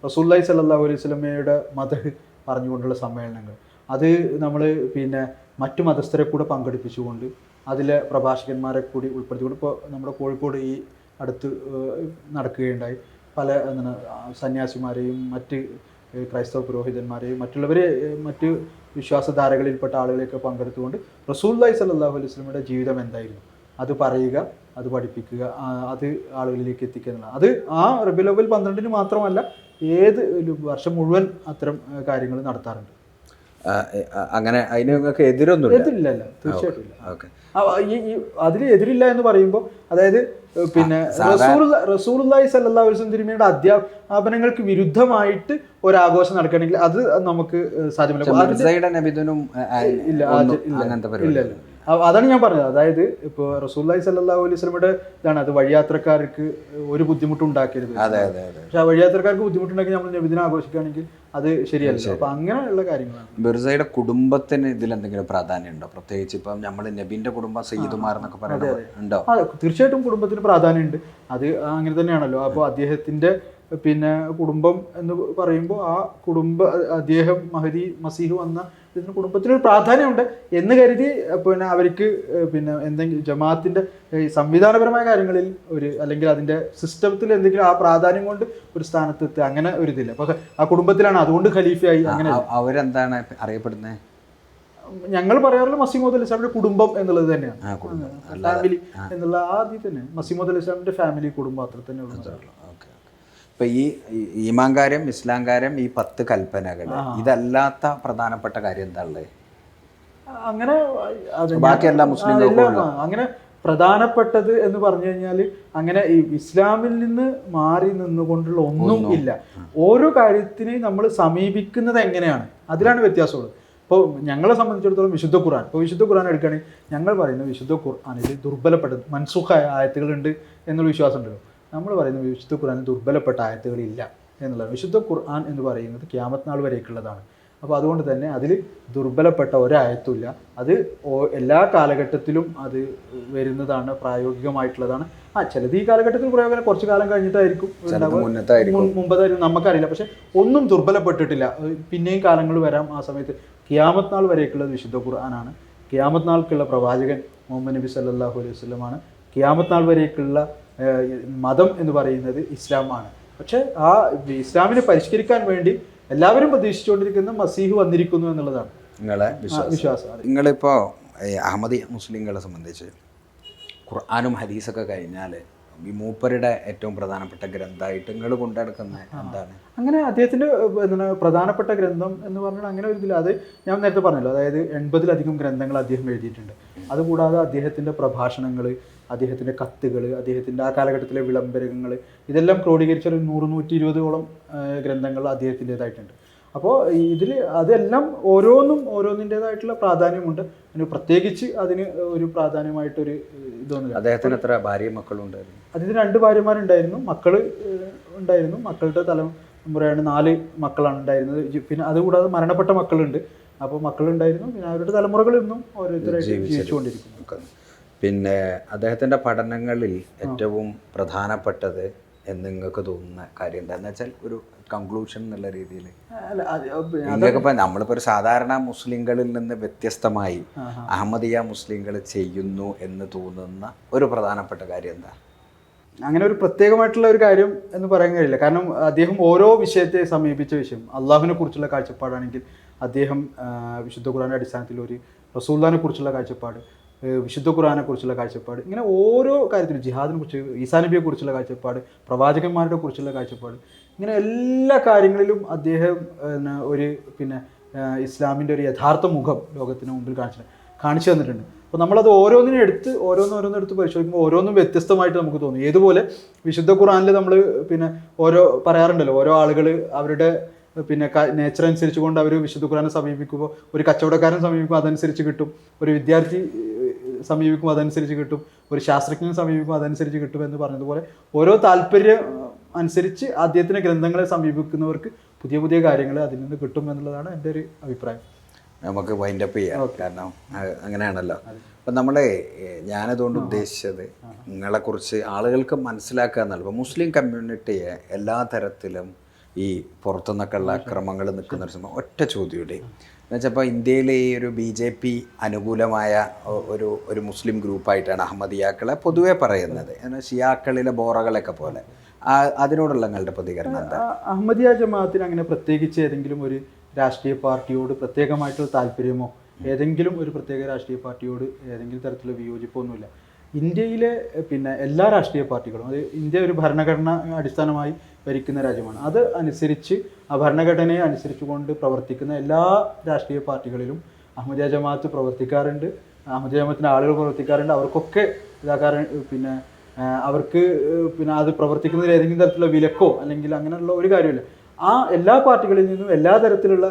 റസൂലുള്ളാഹി സ്വല്ലല്ലാഹു അലൈഹി വസല്ലമയുടെ മദ്ഹ് പറഞ്ഞുകൊണ്ടുള്ള സമ്മേളനങ്ങൾ, അത് നമ്മൾ പിന്നെ മറ്റു മതസ്ഥരെ കൂടെ പങ്കെടുപ്പിച്ചുകൊണ്ട് അതിലെ പ്രഭാഷകന്മാരെ കൂടി ഉൾപ്പെടുത്തിക്കൊണ്ട്, ഇപ്പോൾ നമ്മുടെ കോഴിക്കോട് ഈ അടുത്ത് നടക്കുകയുണ്ടായി. പല സന്യാസിമാരെയും മറ്റ് ക്രൈസ്തവ പുരോഹിതന്മാരെയും മറ്റുള്ളവരെ മറ്റ് വിശ്വാസധാരകളിൽപ്പെട്ട ആളുകളെയൊക്കെ പങ്കെടുത്തുകൊണ്ട് റസൂലുള്ളാഹി സ്വല്ലല്ലാഹു അലൈഹി വസല്ലമയുടെ ജീവിതം എന്തായിരുന്നു അത് പറയുക, അത് പഠിപ്പിക്കുക, അത് ആളുകളിലേക്ക് എത്തിക്കുക എന്നുള്ളത്. അത് ആ റബീഉൽ അവ്വൽ 12-ന് മാത്രമല്ല, ഏത് വർഷം മുഴുവൻ അത്തരം കാര്യങ്ങൾ നടത്താറുണ്ട്. അങ്ങനെ അതിന് നിങ്ങൾക്ക് എതിരൊന്നുമില്ല? തീർച്ചയായിട്ടും ഇല്ല. അതിൽ എതിരില്ല എന്ന് പറയുമ്പോൾ, അതായത് പിന്നെ റസൂലുള്ളാഹി സ്വല്ലല്ലാഹു അലൈഹി വസല്ലം തിരുമേനിയുടെ അധ്യാപനങ്ങൾക്ക് വിരുദ്ധമായിട്ട് ഒരാഘോഷം നടക്കണമെങ്കിൽ അത് നമുക്ക് സാധ്യമല്ല. അതാണ് ഞാൻ പറഞ്ഞത്. അതായത് ഇപ്പോൾ റസൂലുള്ളാഹി സ്വല്ലല്ലാഹു അലൈഹി വസല്ലമയുടെ ഇതാണ്, അത് വഴിയാത്രക്കാർക്ക് ഒരു ബുദ്ധിമുട്ടുണ്ടാക്കരുത്. പക്ഷെ ആ വഴിയാത്രക്കാർക്ക് ബുദ്ധിമുട്ടുണ്ടാക്കി നമ്മൾ നബിദിനം ആഘോഷിക്കുകയാണെങ്കിൽ അത് ശരിയല്ല. അപ്പൊ അങ്ങനെയുള്ള കാര്യങ്ങളാണ്. മിർസയുടെ കുടുംബത്തിന് ഇതിൽ എന്തെങ്കിലും പ്രാധാന്യം ഉണ്ടോ? പ്രത്യേകിച്ച് ഇപ്പം നമ്മൾ നബിന്റെ കുടുംബം സയ്യിദുമാർ എന്നൊക്കെ പറയുന്നത് ഉണ്ടോ? തീർച്ചയായിട്ടും കുടുംബത്തിന് പ്രാധാന്യമുണ്ട്. അത് അങ്ങനെ തന്നെയാണല്ലോ. അപ്പോൾ അദ്ദേഹത്തിന്റെ പിന്നെ കുടുംബം എന്ന് പറയുമ്പോൾ ആ അദ്ദേഹം മഹദി മസീഹ് വന്ന ഇതിന് കുടുംബത്തിനൊരു പ്രാധാന്യമുണ്ട് എന്ന് കരുതി പിന്നെ അവർക്ക് പിന്നെ എന്തെങ്കിലും ജമാഅത്തിന്റെ സംവിധാനപരമായ കാര്യങ്ങളിൽ അല്ലെങ്കിൽ അതിന്റെ സിസ്റ്റത്തിൽ എന്തെങ്കിലും ആ പ്രാധാന്യം കൊണ്ട് ഒരു സ്ഥാനത്തെത്തുക, അങ്ങനെ ഒരു ഇതില്ല. അപ്പൊ ആ കുടുംബത്തിലാണ്, അതുകൊണ്ട് ഖലീഫയായി. അങ്ങനെ അവരെന്താണ് അറിയപ്പെടുന്നത്? ഞങ്ങൾ പറയാറുള്ള മസീഹ് അലൈഹി ഇസ്ലാമിന്റെ കുടുംബം എന്നുള്ളത് തന്നെയാണ്. ഫാമിലി എന്നുള്ള ആദ്യം തന്നെ മസീഹ് അലൈഹി ഇസ്ലാമിന്റെ ഫാമിലി കുടുംബം അത്ര തന്നെ ഉള്ളൂ. ഇപ്പൊ ഈ ഈമാൻ കാര്യം, ഇസ്ലാം കാര്യം, ഈ 10 കൽപ്പനകൾ, ഇതല്ലാത്ത പ്രധാനപ്പെട്ട കാര്യം എന്താ ഉള്ളത്? അങ്ങനെ ബാക്കിയെല്ലാം മുസ്ലിം അങ്ങനെ പ്രധാനപ്പെട്ടത് എന്ന് പറഞ്ഞു കഴിഞ്ഞാൽ, അങ്ങനെ ഈ ഇസ്ലാമിൽ നിന്ന് മാറി നിന്നുകൊണ്ടുള്ള ഒന്നും ഇല്ല. ഓരോ കാര്യത്തിനെ നമ്മൾ സമീപിക്കുന്നത് എങ്ങനെയാണ്, അതിലാണ് വ്യത്യാസമുള്ളത്. ഇപ്പോൾ ഞങ്ങളെ സംബന്ധിച്ചിടത്തോളം വിശുദ്ധ ഖുർആൻ, ഇപ്പോൾ വിശുദ്ധ ഖുർആൻ എടുക്കുകയാണെങ്കിൽ ഞങ്ങൾ പറയുന്നത് വിശുദ്ധ ഖുർആനിൽ ദുർബലപ്പെട്ട മൻസൂഖായ ആയത്തുകളുണ്ട് എന്നുള്ള വിശ്വാസം ഉണ്ടല്ലോ. നമ്മൾ പറയുന്നത് വിശുദ്ധ ഖുർആനിൽ ദുർബലപ്പെട്ട ആയത്തുകളില്ല എന്നുള്ളത്. വിശുദ്ധ ഖുർആൻ എന്ന് പറയുന്നത് ഖിയാമത്ത് നാൾ വരേക്കുള്ളതാണ്. അപ്പോൾ അതുകൊണ്ട് തന്നെ അതിൽ ദുർബലപ്പെട്ട ഒരായത്തുമില്ല. അത് എല്ലാ കാലഘട്ടത്തിലും അത് വരുന്നതാണ്, പ്രായോഗികമായിട്ടുള്ളതാണ്. ചിലത് ഈ കാലഘട്ടത്തിൽ പ്രയോജനം കുറച്ച് കാലം കഴിഞ്ഞിട്ടായിരിക്കും, മുമ്പതായിരിക്കും, നമുക്കറിയില്ല. പക്ഷെ ഒന്നും ദുർബലപ്പെട്ടിട്ടില്ല. പിന്നെയും കാലങ്ങൾ വരാം. ആ സമയത്ത് ഖിയാമത്ത് നാൾ വരേക്കുള്ളത് വിശുദ്ധ ഖുർആനാണ്. ഖിയാമത്ത് നാൾക്കുള്ള പ്രവാചകൻ മുഹമ്മദ് നബി സല്ലല്ലാഹു അലൈഹി വസല്ലമാണ്. ഖിയാമത്ത് നാൾ വരേക്കുള്ള മതം എന്ന് പറയുന്നത് ഇസ്ലാമാണ്. പക്ഷെ ആ ഇസ്ലാമിനെ പരിഷ്കരിക്കാൻ വേണ്ടി എല്ലാവരും പ്രതീക്ഷിച്ചുകൊണ്ടിരിക്കുന്ന മസീഹ് വന്നിരിക്കുന്നു എന്നുള്ളതാണ് നിങ്ങളെ വിശ്വാസം. നിങ്ങളിപ്പോൾ അഹമ്മദി മുസ്ലിങ്ങളെ സംബന്ധിച്ച് ഖുർആനും ഹദീസൊക്കെ കഴിഞ്ഞാൽ ഈ മൂപ്പരുടെ ഏറ്റവും പ്രധാനപ്പെട്ട ഗ്രന്ഥമായിട്ട് നിങ്ങൾ കൊണ്ടുനടക്കുന്നത് എന്താണ്? അങ്ങനെ അദ്ദേഹത്തിൻ്റെ പ്രധാനപ്പെട്ട ഗ്രന്ഥം എന്ന് പറഞ്ഞാൽ അങ്ങനെ ഒരു ഇതില്ല. അത് ഞാൻ നേരത്തെ പറഞ്ഞല്ലോ, അതായത് 80-ലധികം ഗ്രന്ഥങ്ങൾ അദ്ദേഹം എഴുതിയിട്ടുണ്ട്. അതുകൂടാതെ അദ്ദേഹത്തിൻ്റെ പ്രഭാഷണങ്ങൾ, അദ്ദേഹത്തിൻ്റെ കത്തുകൾ, അദ്ദേഹത്തിൻ്റെ ആ കാലഘട്ടത്തിലെ വിളംബരങ്ങൾ, ഇതെല്ലാം ക്രോഡീകരിച്ച ഒരു 100-120ഓളം ഗ്രന്ഥങ്ങൾ അദ്ദേഹത്തിൻ്റെതായിട്ടുണ്ട്. അപ്പോൾ ഇതിൽ അതെല്ലാം ഓരോന്നിൻ്റെതായിട്ടുള്ള പ്രാധാന്യമുണ്ട്. പ്രത്യേകിച്ച് അതിന് ഒരു പ്രാധാന്യമായിട്ടൊരു ഇതൊന്നും. അദ്ദേഹത്തിന് എത്ര ഭാര്യയും മക്കളും ഉണ്ടായിരുന്നു? അദ്ദേഹത്തിന് 2 ഭാര്യമാരുണ്ടായിരുന്നു, മക്കള് ഉണ്ടായിരുന്നു. മക്കളുടെ തലമുറയാണ് 4 മക്കളാണ് ഉണ്ടായിരുന്നത്. പിന്നെ അതുകൂടാതെ മരണപ്പെട്ട മക്കളുണ്ട്. അപ്പോൾ മക്കളുണ്ടായിരുന്നു. പിന്നെ അവരുടെ തലമുറകൾ ഇന്നും ഓരോരുത്തരായിട്ട് ജീവിച്ചുകൊണ്ടിരിക്കുന്നു. പിന്നെ അദ്ദേഹത്തിൻ്റെ പഠനങ്ങളിൽ ഏറ്റവും പ്രധാനപ്പെട്ടത് എന്ന് നിങ്ങൾക്ക് തോന്നുന്ന കാര്യം എന്താണെന്ന് വെച്ചാൽ ഒരു കൺക്ലൂഷൻ എന്നുള്ള രീതിയിൽ നിങ്ങൾക്കിപ്പോൾ നമ്മളിപ്പോൾ ഒരു സാധാരണ മുസ്ലിങ്ങളിൽ നിന്ന് വ്യത്യസ്തമായി അഹമ്മദിയ മുസ്ലിങ്ങൾ ചെയ്യുന്നു എന്ന് തോന്നുന്ന ഒരു പ്രധാനപ്പെട്ട കാര്യം എന്താ? അങ്ങനെ ഒരു പ്രത്യേകമായിട്ടുള്ള ഒരു കാര്യം എന്ന് പറയാൻ കഴിയില്ല. കാരണം അദ്ദേഹം ഓരോ വിഷയത്തെ സമീപിച്ച വിഷയം, അള്ളാഹുവിനെ കുറിച്ചുള്ള കാഴ്ചപ്പാടാണെങ്കിൽ അദ്ദേഹം വിശുദ്ധ ഖുർആന്റെ അടിസ്ഥാനത്തിൽ ഒരു റസൂലുള്ളാഹിനെ കുറിച്ചുള്ള കാഴ്ചപ്പാട്, വിശുദ്ധ ഖുർആനെ കുറിച്ചുള്ള കാഴ്ചപ്പാട്, ഇങ്ങനെ ഓരോ കാര്യത്തിലും ജിഹാദിനെ കുറിച്ച്, ഈസാ നബിയെ കുറിച്ചുള്ള കാഴ്ചപ്പാട്, പ്രവാചകന്മാരുടെ കുറിച്ചുള്ള കാഴ്ചപ്പാട്, ഇങ്ങനെ എല്ലാ കാര്യങ്ങളിലും അദ്ദേഹം ഒരു ഇസ്ലാമിൻ്റെ ഒരു യഥാർത്ഥ മുഖം ലോകത്തിന് മുമ്പിൽ കാണിച്ചു തന്നിട്ടുണ്ട്. അപ്പോൾ നമ്മളത് ഓരോന്നെടുത്ത് പരിശോധിക്കുമ്പോൾ ഓരോന്നും വ്യത്യസ്തമായിട്ട് നമുക്ക് തോന്നും. ഏതുപോലെ വിശുദ്ധ ഖുർആനിൽ നമ്മൾ ഓരോ പറയാറുണ്ടല്ലോ, ഓരോ ആളുകൾ അവരുടെ നേച്ചർ അനുസരിച്ച് കൊണ്ട് അവർ വിശുദ്ധ ഖുർആനെ സമീപിക്കുമ്പോൾ, ഒരു കച്ചവടക്കാരൻ സമീപിക്കുമ്പോൾ അതനുസരിച്ച് കിട്ടും, ഒരു വിദ്യാർത്ഥി സമീപിക്കും അതനുസരിച്ച് കിട്ടും, ഒരു ശാസ്ത്രജ്ഞൻ സമീപിക്കും അതനുസരിച്ച് കിട്ടും എന്ന് പറഞ്ഞതുപോലെ ഓരോ താല്പര്യം അനുസരിച്ച് അദ്ദേഹത്തിൻ്റെ ഗ്രന്ഥങ്ങളെ സമീപിക്കുന്നവർക്ക് പുതിയ പുതിയ കാര്യങ്ങൾ അതിൽ നിന്ന് കിട്ടും എന്നുള്ളതാണ് എൻ്റെ ഒരു അഭിപ്രായം. നമുക്ക് വൈൻഡപ്പ് ചെയ്യാം, കാരണം അങ്ങനെയാണല്ലോ. അപ്പം ഞാനതുകൊണ്ട് ഉദ്ദേശിച്ചത് നിങ്ങളെക്കുറിച്ച് ആളുകൾക്ക് മനസ്സിലാക്കുക എന്നല്ല. ഇപ്പം മുസ്ലിം കമ്മ്യൂണിറ്റിയെ എല്ലാ തരത്തിലും ഈ പുറത്തുനിന്നൊക്കെയുള്ള അക്രമങ്ങൾ നിൽക്കുന്ന ഒരു സമയം ഒറ്റ ചോദ്യമുണ്ട് എന്നുവെച്ചാൽ, ഇപ്പോൾ ഇന്ത്യയിലെ ഈ ഒരു BJP അനുകൂലമായ ഒരു മുസ്ലിം ഗ്രൂപ്പായിട്ടാണ് അഹമ്മദിയാക്കളെ പൊതുവെ പറയുന്നത്, എന്നാൽ ഷിയാക്കളിലെ ബോറകളൊക്കെ പോലെ. അതിനോടുള്ള നിങ്ങളുടെ പ്രതികരണം എന്താ? അഹമ്മദിയ ജമാഅത്തിന് അങ്ങനെ പ്രത്യേകിച്ച് ഏതെങ്കിലും ഒരു രാഷ്ട്രീയ പാർട്ടിയോട് പ്രത്യേകമായിട്ടുള്ള താല്പര്യമോ ഏതെങ്കിലും ഒരു പ്രത്യേക രാഷ്ട്രീയ പാർട്ടിയോട് ഏതെങ്കിലും തരത്തിലുള്ള വിയോജിപ്പൊന്നുമില്ല. ഇന്ത്യയിലെ എല്ലാ രാഷ്ട്രീയ പാർട്ടികളും, അത് ഇന്ത്യ ഒരു ഭരണഘടന അടിസ്ഥാനമായി ഭരിക്കുന്ന രാജ്യമാണ്. അത് അനുസരിച്ച് ആ ഭരണഘടനയെ അനുസരിച്ചുകൊണ്ട് പ്രവർത്തിക്കുന്ന എല്ലാ രാഷ്ട്രീയ പാർട്ടികളിലും അഹമ്മദിയ ജമാഅത്ത് പ്രവർത്തിക്കാറുണ്ട്, അഹമ്മദിയ ജമാഅത്തിൻ്റെ ആളുകൾ പ്രവർത്തിക്കാറുണ്ട്. അവർക്കൊക്കെ അവർക്ക് അത് പ്രവർത്തിക്കുന്നതിൽ ഏതെങ്കിലും തരത്തിലുള്ള വിലക്കോ അല്ലെങ്കിൽ അങ്ങനെയുള്ള ഒരു കാര്യമില്ല. ആ എല്ലാ പാർട്ടികളിൽ നിന്നും എല്ലാ തരത്തിലുള്ള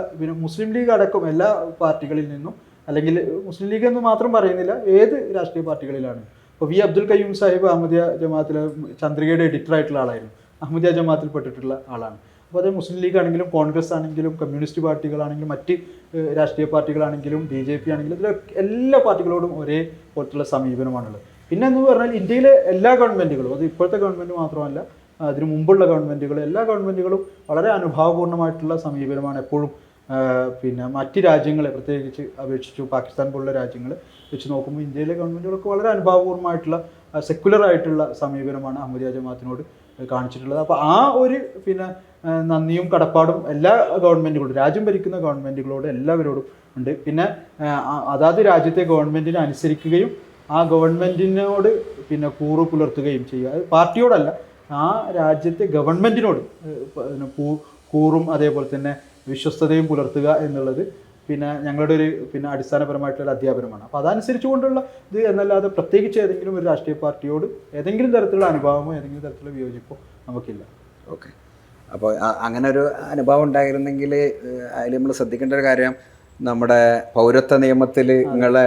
മുസ്ലിം ലീഗ് അടക്കം എല്ലാ പാർട്ടികളിൽ നിന്നും, അല്ലെങ്കിൽ മുസ്ലിം ലീഗ് എന്ന് മാത്രം പറയുന്നില്ല, ഏത് രാഷ്ട്രീയ പാർട്ടികളിലാണ്. ഇപ്പോൾ V. അബ്ദുൽ ഖയ്യൂം സാഹിബ് അഹമ്മദിയ ജമാഅത്തിലെ ചന്ദ്രികയുടെ എഡിറ്ററായിട്ടുള്ള ആളായിരുന്നു, അഹമ്മദിയ ജമാഅത്തിൽ പെട്ടിട്ടുള്ള ആളാണ്. അപ്പോൾ അത് മുസ്ലിം ലീഗ് ആണെങ്കിലും കോൺഗ്രസ് ആണെങ്കിലും കമ്മ്യൂണിസ്റ്റ് പാർട്ടികളാണെങ്കിലും മറ്റ് രാഷ്ട്രീയ പാർട്ടികളാണെങ്കിലും BJP ആണെങ്കിലും ഇതിലൊക്കെ എല്ലാ പാർട്ടികളോടും ഒരേ പോലത്തുള്ള സമീപനമാണുള്ളത്. പിന്നെ എന്ന് പറഞ്ഞാൽ ഇന്ത്യയിലെ എല്ലാ ഗവൺമെൻറ്റുകളും, അത് ഇപ്പോഴത്തെ ഗവൺമെൻറ് മാത്രമല്ല, അതിനു മുമ്പുള്ള ഗവൺമെൻറ്റുകളും, എല്ലാ ഗവൺമെൻറ്റുകളും വളരെ അനുഭാവപൂർണ്ണമായിട്ടുള്ള സമീപനമാണ് എപ്പോഴും മറ്റ് രാജ്യങ്ങളെ പ്രത്യേകിച്ച് അപേക്ഷിച്ചു പാകിസ്ഥാൻ പോലുള്ള രാജ്യങ്ങൾ വെച്ച് നോക്കുമ്പോൾ ഇന്ത്യയിലെ ഗവൺമെൻറ്റുകളൊക്കെ വളരെ അനുഭാവപൂർണ്ണമായിട്ടുള്ള സെക്കുലർ ആയിട്ടുള്ള സമീപനമാണ് അഹമ്മദിയ ജമാഅത്തിനോട് കാണിച്ചിട്ടുള്ളത്. അപ്പോൾ ആ ഒരു നന്ദിയും കടപ്പാടും എല്ലാ ഗവൺമെൻറ്റുകളോടും, രാജ്യം ഭരിക്കുന്ന ഗവൺമെൻറ്റുകളോട് എല്ലാവരോടും ഉണ്ട്. പിന്നെ അതാത് രാജ്യത്തെ ഗവൺമെൻറ്റിനെ അനുസരിക്കുകയും ആ ഗവൺമെൻറ്റിനോട് കൂറ് പുലർത്തുകയും ചെയ്യുക. അത് പാർട്ടിയോടല്ല, ആ രാജ്യത്തെ ഗവൺമെൻറ്റിനോട് കൂറും അതേപോലെ തന്നെ വിശ്വസ്തതയും പുലർത്തുക എന്നുള്ളത് ഞങ്ങളുടെ ഒരു അടിസ്ഥാനപരമായിട്ടുള്ള അധ്യാപനമാണ്. അപ്പോൾ അതനുസരിച്ച് കൊണ്ടുള്ള ഇത് എന്നല്ലാതെ പ്രത്യേകിച്ച് ഏതെങ്കിലും ഒരു രാഷ്ട്രീയ പാർട്ടിയോട് ഏതെങ്കിലും തരത്തിലുള്ള അനുഭാവമോ ഏതെങ്കിലും തരത്തിലുള്ള വിയോജിപ്പോ നമുക്കില്ല. ഓക്കെ. അപ്പോൾ അങ്ങനെ ഒരു അനുഭവം ഉണ്ടായിരുന്നെങ്കിൽ അതിൽ നമ്മൾ ശ്രദ്ധിക്കേണ്ട ഒരു കാര്യം, നമ്മുടെ പൗരത്വ നിയമത്തിൽ നിങ്ങളെ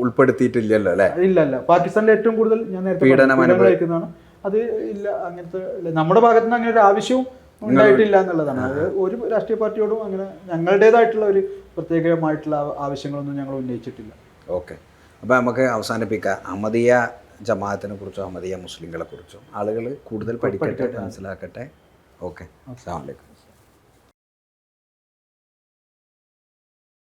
ഉൾപ്പെടുത്തിയിട്ടില്ലല്ലോ അല്ലേ? ഇല്ല. പാകിസ്ഥാനിലെ ഏറ്റവും കൂടുതൽ ഞാൻ നേരത്തെ പീഡനം അത് ഇല്ല. അങ്ങനത്തെ നമ്മുടെ ഭാഗത്ത് നിന്ന് അങ്ങനെ ഒരു ആവശ്യവും ഉണ്ടായിട്ടില്ല എന്നുള്ളതാണ്. അത് ഒരു രാഷ്ട്രീയ പാർട്ടിയോടും അങ്ങനെ ഞങ്ങളുടേതായിട്ടുള്ള ഒരു പ്രത്യേകമായിട്ടുള്ള ആവശ്യങ്ങളൊന്നും ഞങ്ങൾ ഉന്നയിച്ചിട്ടില്ല. ഓക്കെ. അപ്പോൾ നമുക്ക് അവസാനിപ്പിക്കാം. അഹമ്മദിയ ജമാഅത്തിനെ കുറിച്ചോ അഹമ്മദിയ മുസ്ലിങ്ങളെ കുറിച്ചോ ആളുകൾ കൂടുതൽ പഠിക്കട്ടെ, മനസ്സിലാക്കട്ടെ. ഓക്കെ. അസ്സലാമു അലൈക്കും.